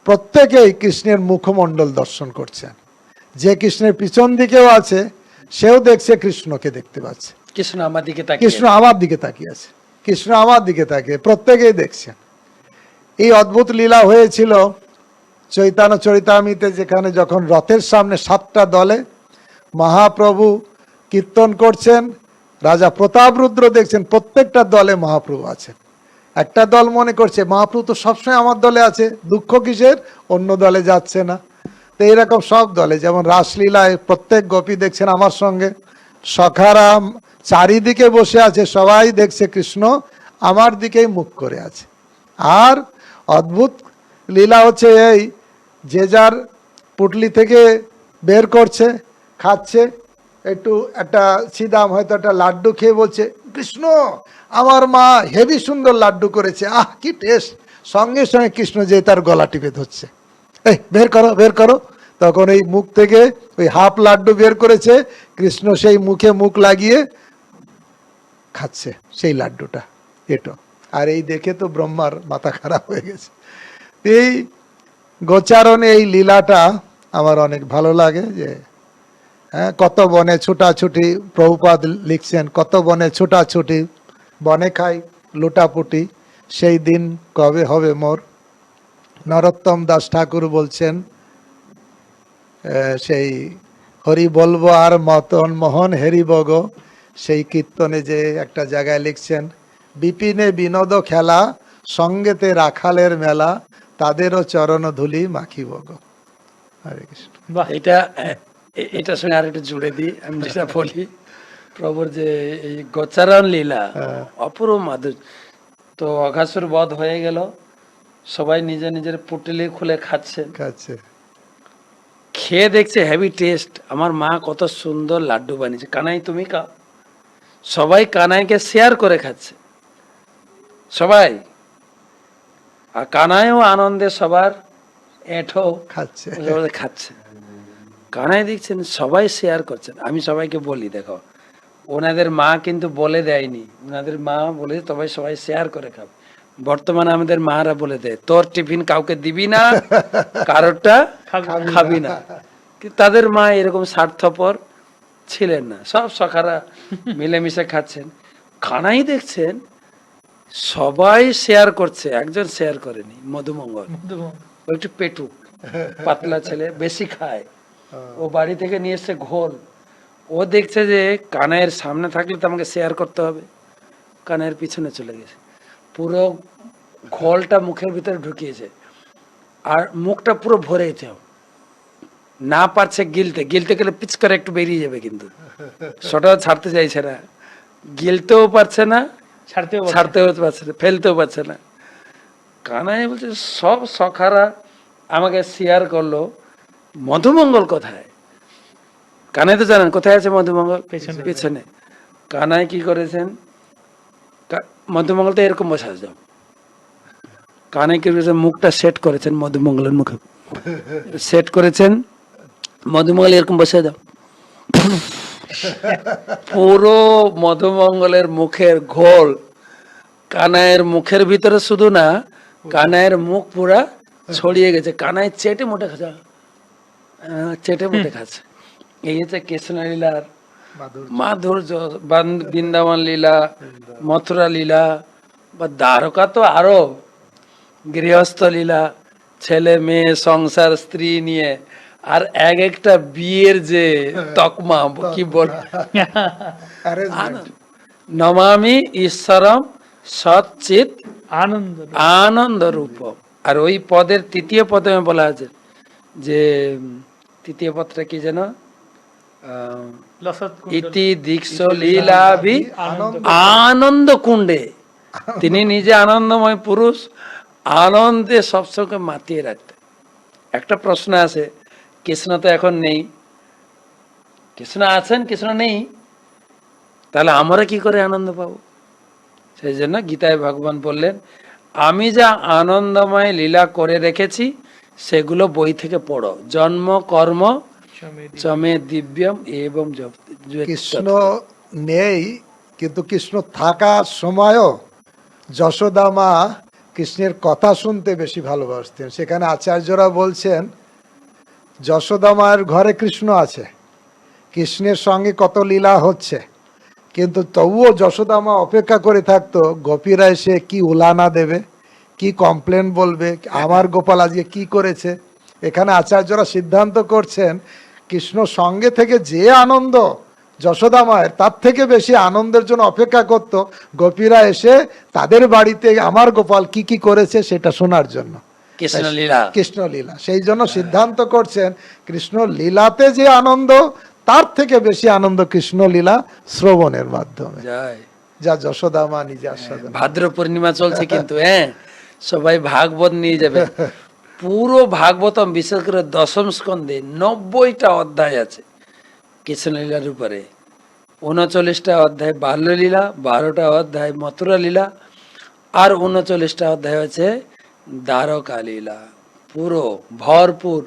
প্রত্যেকেই কৃষ্ণের মুখমণ্ডল দর্শন করছেন। যে কৃষ্ণের পিছন দিকেও আছে সেও দেখছে কৃষ্ণকে দেখতে পাচ্ছে। কৃষ্ণ আমার দিকে তাকিয়ে কৃষ্ণ আমার দিকে তাকিয়ে আছে, কৃষ্ণ আমার দিকে তাকিয়ে, প্রত্যেকেই দেখছেন। এই অদ্ভুত লীলা হয়েছিল চৈতন্য চরিতামৃতে, যেখানে যখন রথের সামনে 7টা দলে মহাপ্রভু কীর্তন করছেন, রাজা প্রতাপরুদ্র দেখছেন প্রত্যেকটা দলে মহাপ্রভু আছেন। একটা দল মনে করছে মহাপ্রভু তো সবসময় আমার দলে আছে, দুঃখ কিসের, অন্য দলে যাচ্ছে না। তো এরকম সব দলে, যেমন রাসলীলায় প্রত্যেক গোপী দেখছেন আমার সঙ্গে, সখারা চারিদিকে বসে আছে, সবাই দেখছে কৃষ্ণ আমার দিকেই মুখ করে আছে। আর অদ্ভুত লীলা হচ্ছে এই, যে যার পুটলি থেকে বের করছে, খাচ্ছে। একটু একটা সিদাম হয়তো একটা লাড্ডু খেয়ে বলছে, কৃষ্ণ আমার মা হেভি সুন্দর লাড্ডু করেছে, আহ কি টেস্ট। সঙ্গে সঙ্গে কৃষ্ণ যে তার গলা টিপে ধরছে, এই বের করো বের করো। তখন এই মুখ থেকে ওই হাফ লাড্ডু বের করেছে, কৃষ্ণ সেই মুখে মুখ লাগিয়ে খাচ্ছে সেই লাড্ডুটা এটো। আর এই দেখে তো ব্রহ্মার মাথা খারাপ হয়ে গেছে। এই গোচারণে এই লীলাটা আমার অনেক ভালো লাগে। যে হ্যাঁ, কত বনে ছুটাছুটি, প্রভুপাদ লিখছেন, কত বনে ছুটাছুটি, বনে খাই লুটাপুটি, সেই দিন কবে হবে মোর। নরোত্তম দাস ঠাকুর বলছেন, সেই হরি বলবো আর মতন মোহন হেরিব গো, সেই কীর্তনে যে একটা জায়গায় লিখছেন, বিপিনে বিনোদ খেলা, সঙ্গেতে রাখালের মেলা, তাদেরও চরণ ধুলি মাখিব গো। হরে কৃষ্ণ। বাহ, এটার সঙ্গে আর একটু জুড়ে দিই, আমি যেটা বলি, প্রভুর যে এই গোচারণ লীলা অপূর্ব মাধুর্য। তো অঘাসুর বধ হয়ে গেল, সবাই নিজের নিজের পুটলি খুলে খাচ্ছেন, খাচ্ছে, খেয়ে দেখছে হেভি টেস্ট, আমার মা কত সুন্দর লাড্ডু বানিয়েছে, কানাই তুমি খাও। সবাই কানাইকে শেয়ার করে খাচ্ছে সবাই, আর কানাইও আনন্দে সবার এঁঠো খাচ্ছে। খাচ্ছে। কানাই দেখছেন সবাই শেয়ার করছেন। আমি সবাইকে বলি, দেখো ওনাদের মা কিন্তু বলে দেয়নি, ওনাদের মা বলে তবে সবাই শেয়ার করে খাবে। বর্তমানে আমাদের মারা বলে দেয়, তোর টিফিন কাউকে দিবি না, কারোরটা খাবি না। কিন্তু তাদের মা এরকম স্বার্থপর ছিলেন না, সব সখারা মিলেমিশে খাচ্ছেন। কানাই দেখছেন সবাই শেয়ার করছে, একজন শেয়ার করেনি, মধুমঙ্গল। ও একটু পেটুক, পাতলা ছেলে, বেশি খায়। ও বাড়ি থেকে নিয়ে এসছে ঘোল। ও দেখছে যে কানাইয়ের সামনে থাকলে তো আমাকে শেয়ার করতে হবে, কানাইয়ের পিছনে চলে গেছে, পুরো ঘোলটা মুখের ভিতরে ঢুকিয়েছে, আর মুখটা পুরো ভরেছে, না পারছে গিলতে, গিলতে গেলে পিচ করে একটু বেরিয়ে যাবে, কিন্তু সেটাও ছাড়তে চাইছে না, গিলতেও পারছে না, ছাড়তেও পারছে না, ফেলতেও পারছে না। কানাই বলছে সব সখারা আমাকে শেয়ার করলো, মধুমঙ্গল কোথায়? কানাই তো জানেন কোথায় আছে মধুমঙ্গল, পেছনে। কানাই কি করেছেন, মধুমঙ্গল তো এরকম বসে যাও, কানাই কি করেছেন, মুখটা সেট করেছেন মধুমঙ্গলের মুখে, সেট করেছেন, মধুমঙ্গল এরকম বসে যাও, পুরো মধুমঙ্গলের মুখের ঘোল কানাইয়ের মুখের ভিতরে শুধু না, কানাইয়ের মুখ পুরা ছড়িয়ে গেছে, কানাই চেটে মোটে খাচ্ছে, চেটে মোটে খাচ্ছে। এই হচ্ছে কৃষ্ণ লীলার মাধুর্য। বৃন্দাবন লীলা, মথুরা লীলা বা দ্বারকা তো আরো গৃহস্থ লীলা, ছেলে মেয়ে সংসার স্ত্রী নিয়ে, আর এক একটা বিয়ের যে তকমা কি বল, নমামি ঈশ্বরম সচ্চিত আনন্দ আনন্দ রূপ। আর ওই পদের তৃতীয় পদে বলা আছে যে তৃতীয় পদটা কি যেন, লসৎ ইতি দীক্ষ লীলাভি আনন্দ কুণ্ডে। তিনি নিজে আনন্দময় পুরুষ, আনন্দে সবসময় মাতিয়ে রাখতেন। একটা প্রশ্ন আছে, কৃষ্ণ তো এখন নেই, কৃষ্ণ আছেন কৃষ্ণ নেই, তাহলে আমরা কি করে আনন্দ পাবো? সেই জন্য গীতায় ভগবান বললেন, আমি যা আনন্দময় লীলা করে রেখেছি সেগুলো বই থেকে পড়ো। জন্ম কর্ম চমে দিব্যম এবং কৃষ্ণ নেই, কিন্তু কৃষ্ণ থাকার সময়ও যশোদা মা কৃষ্ণের কথা শুনতে বেশি ভালোবাসতেন। সেখানে আচার্যরা বলছেন যশোদা মায়ের ঘরে কৃষ্ণ আছে, কৃষ্ণের সঙ্গে কত লীলা হচ্ছে, কিন্তু তবুও যশোদা মা অপেক্ষা করে থাকতো গোপীরা এসে কি উলানা দেবে, কি কমপ্লেন বলবে, আমার গোপাল আজকে কি করেছে। এখানে আচার্যরা সিদ্ধান্ত করছেন কৃষ্ণ সঙ্গে থেকে যে আনন্দ যশোদা মায়ের, তার থেকে বেশি আনন্দের জন্য অপেক্ষা করত গোপীরা এসে তাদের বাড়িতে আমার গোপাল কি কি করেছে সেটা শোনার জন্য। কৃষ্ণলীলা, কৃষ্ণলীলা, সেই জন্য সিদ্ধান্ত করছেন কৃষ্ণ লীলাতে যে আনন্দ, তার থেকে বেশি আনন্দ কৃষ্ণলীলা শ্রবণের মাধ্যমে, যা যশোদা মা নিজে আস্বাদন। ভাদ্র পূর্ণিমা চলছে কিন্তু, হ্যাঁ সবাই ভাগবত নিয়ে যাবে। পুরো ভাগবতম, বিশেষ করে দশম স্কন্ধে 90টা অধ্যায় আছে কৃষ্ণলীলার উপরে। 39টা অধ্যায় বাল্যলীলা, 12টা অধ্যায় মথুরা লীলা, আর 39টা অধ্যায় হচ্ছে দ্বারকা লীলা। পুরো ভরপুর।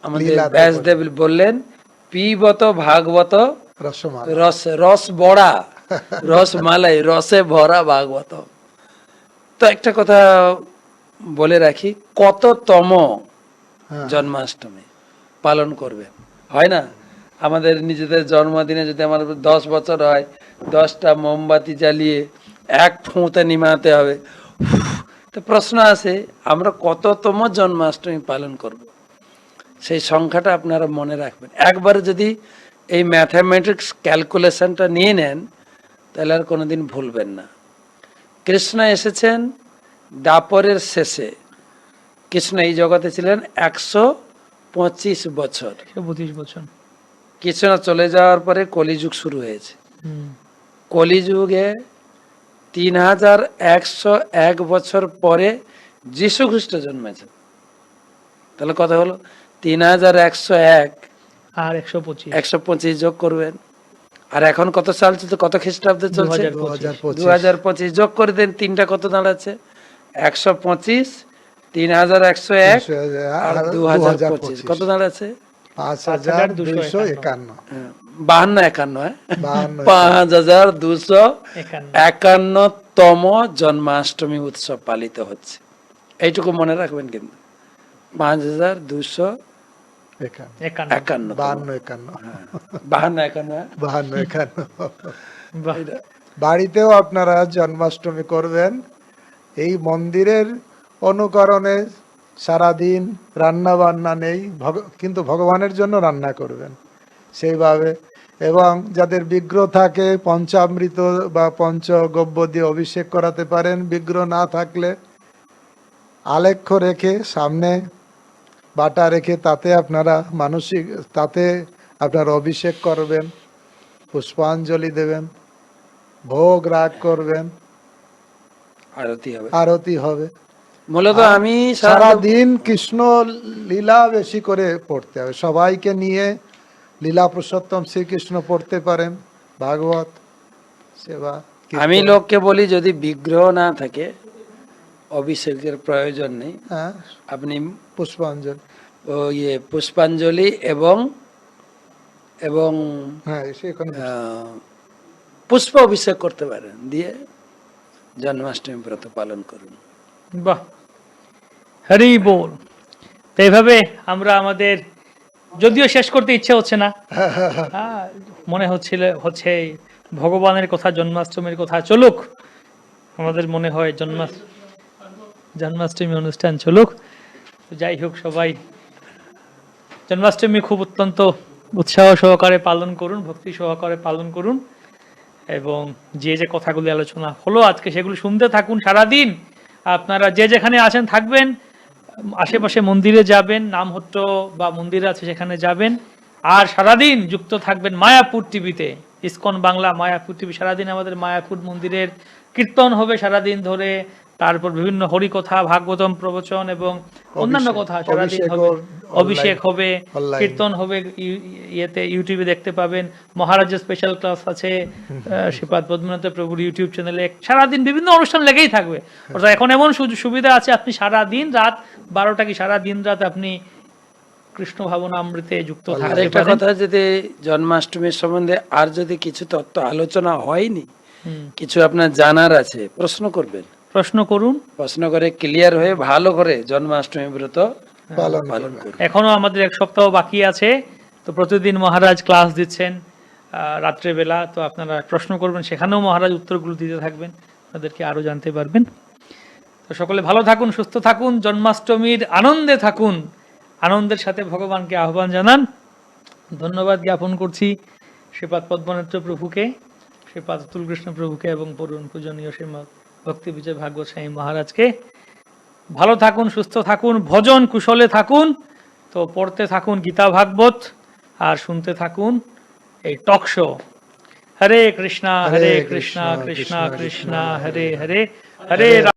আমাদের ব্যাসদেব বললেন, পিবত ভাগবত রস বড়া, রসমালাই, রসে ভরা ভাগবত। তো একটা কথা বলে রাখি, কততম জন্মাষ্টমী পালন করবে? হয় না, আমাদের নিজেদের জন্মদিনে যদি আমার 10 বছর হয়, 10টা মোমবাতি জ্বালিয়ে এক ফুঁতে নিমাতে হবে। তো প্রশ্ন আছে, আমরা কততম জন্মাষ্টমী পালন করব? সেই সংখ্যাটা আপনারা মনে রাখবেন। একবার যদি এই ম্যাথামেটিক্স ক্যালকুলেশনটা নিয়ে নেন, তাহলে আর কোনোদিন ভুলবেন না। কৃষ্ণ এসেছেন দাপরের শেষে। কৃষ্ণ এই জগতে ছিলেন 125 বছর। 25 বছর। কৃষ্ণ চলে যাওয়ার পরে কলিযুগ শুরু হয়েছে। কলিযুগে 3101 বছর পরে যীশু খ্রিস্ট জন্মেছেন। তাহলে কথা হলো 3101 আর 125, 125 যোগ করবেন। আর এখন কত সাল চলছে, কত খ্রিস্টাব্দে চলছে? 2025 যোগ করে দেন, তিনটা কত দাঁড়াচ্ছে? 125, 3101 আর 2025 কত দাঁড়াচ্ছে? 5251। 5251তম জন্মাষ্টমী উৎসব পালিত হচ্ছে। এইটুকু মনে রাখবেন কিন্তু, 5251। বাড়িতেও আপনারা জন্মাষ্টমী করবেন, এই মন্দিরের অনুকরণে সারাদিন রান্না বান্না নেই, কিন্তু ভগবানের জন্য রান্না করবেন সেইভাবে। এবং যাদের বিগ্রহ থাকে, পঞ্চামৃত বা পঞ্চগব্য দিয়ে অভিষেক করাতে পারেন। বিগ্রহ না থাকলে আলেখ্য রেখে, সামনে বাটা রেখে তাতে আপনারা মানসিক, তাতে আপনারা অভিষেক করবেন, পুষ্পাঞ্জলি দেবেন, ভোগ রাগ করবেন, আরতি হবে। মূলত আমি সারাদিন কৃষ্ণ লীলা বেশি করে পড়তে হবে। সবাইকে নিয়ে লীলা পুরুষোত্তম শ্রীকৃষ্ণ পড়তে পারেন, ভাগবত সেবা। আমি লোককে বলি, যদি বিগ্রহ না থাকে অভিষেকের প্রয়োজন নেই, আপনি পুষ্পাঞ্জলি এবং পুষ্প অভিষেক করতে পারেন, দিয়ে জন্মাষ্টমী ব্রত পালন করুন। বাহ, হরি বল। তো এইভাবে আমরা আমাদের, যদিও শেষ করতে ইচ্ছে হচ্ছে না, মনে হচ্ছে ভগবানের কথা, জন্মাষ্টমীর কথা চলুক, আমাদের মনে হয় জন্মাষ্টমী অনুষ্ঠান চলুক। তো যাই হোক, সবাই জন্মাষ্টমী খুব অত্যন্ত উৎসাহ সহকারে পালন করুন, ভক্তি সহকারে পালন করুন, এবং যে যে কথাগুলি আলোচনা হলো আজকে সেগুলো শুনতে থাকুন সারাদিন। আপনারা যে যেখানে আছেন থাকবেন, আশেপাশে মন্দিরে যাবেন, নামহট্ট বা মন্দির আছে সেখানে যাবেন, আর সারাদিন যুক্ত থাকবেন মায়াপুর টিভিতে, ইসকন বাংলা মায়াপুর টিভি। সারাদিন আমাদের মায়াপুর মন্দিরের কীর্তন হবে সারাদিন ধরে, তারপর বিভিন্ন হরিকথা, ভাগবতম প্রবচন এবং অন্যান্য কথা সারাদিন হবে, অভিষেক হবে, কীর্তন হবে, ইয়েতে ইউটিউবে দেখতে পাবেন। মহারাজের স্পেশাল ক্লাস আছে শ্রীপাদ পদ্মনাথ প্রভুর ইউটিউব চ্যানেলে, সারাদিন বিভিন্ন অনুষ্ঠান লেগেই থাকবে। অর্থাৎ এখন এমন সুবিধা আছে, আপনি সারাদিন রাত 12টা কি সারা দিন রাত আপনি কৃষ্ণ ভাবনামৃতে যুক্ত আর থাকতে একটা পারেন। কথা, যদি জন্মাষ্টমীর সম্বন্ধে আর যদি কিছু তত্ত্ব আলোচনা হয়নি, কিছু আপনার জানার আছে, প্রশ্ন করবেন, প্রশ্ন করুন, প্রশ্ন করে ক্লিয়ার হয়ে ভালো করে জন্মাষ্টমী ব্রত পালন পালন করুন। এখনো আমাদের 1 সপ্তাহ বাকি আছে। তো প্রতিদিন মহারাজ ক্লাস দিচ্ছেন রাত্রেবেলা, তো আপনারা প্রশ্ন করবেন, সেখানেও মহারাজ উত্তরগুলো দিতে থাকবেন, তাদেরকে আরো জানতে পারবেন। তো সকলে ভালো থাকুন, সুস্থ থাকুন, জন্মাষ্টমীর আনন্দে থাকুন, আনন্দের সাথে ভগবানকে আহ্বান জানান। ধন্যবাদ জ্ঞাপন করছি শ্রীপাদ পদ্মনাথ প্রভুকে, শ্রীপাদ অতুল কৃষ্ণ প্রভুকে এবং পূরণ পূজনীয় শ্রীমৎ ভক্তি বিজয় ভাগবত স্বামী মহারাজকে। ভালো থাকুন, সুস্থ থাকুন, ভজন কুশলে থাকুন। তো পড়তে থাকুন গীতা ভাগবত আর শুনতে থাকুন এই টক শো। হরে কৃষ্ণা কৃষ্ণা কৃষ্ণা কৃষ্ণা হরে হরে, হরে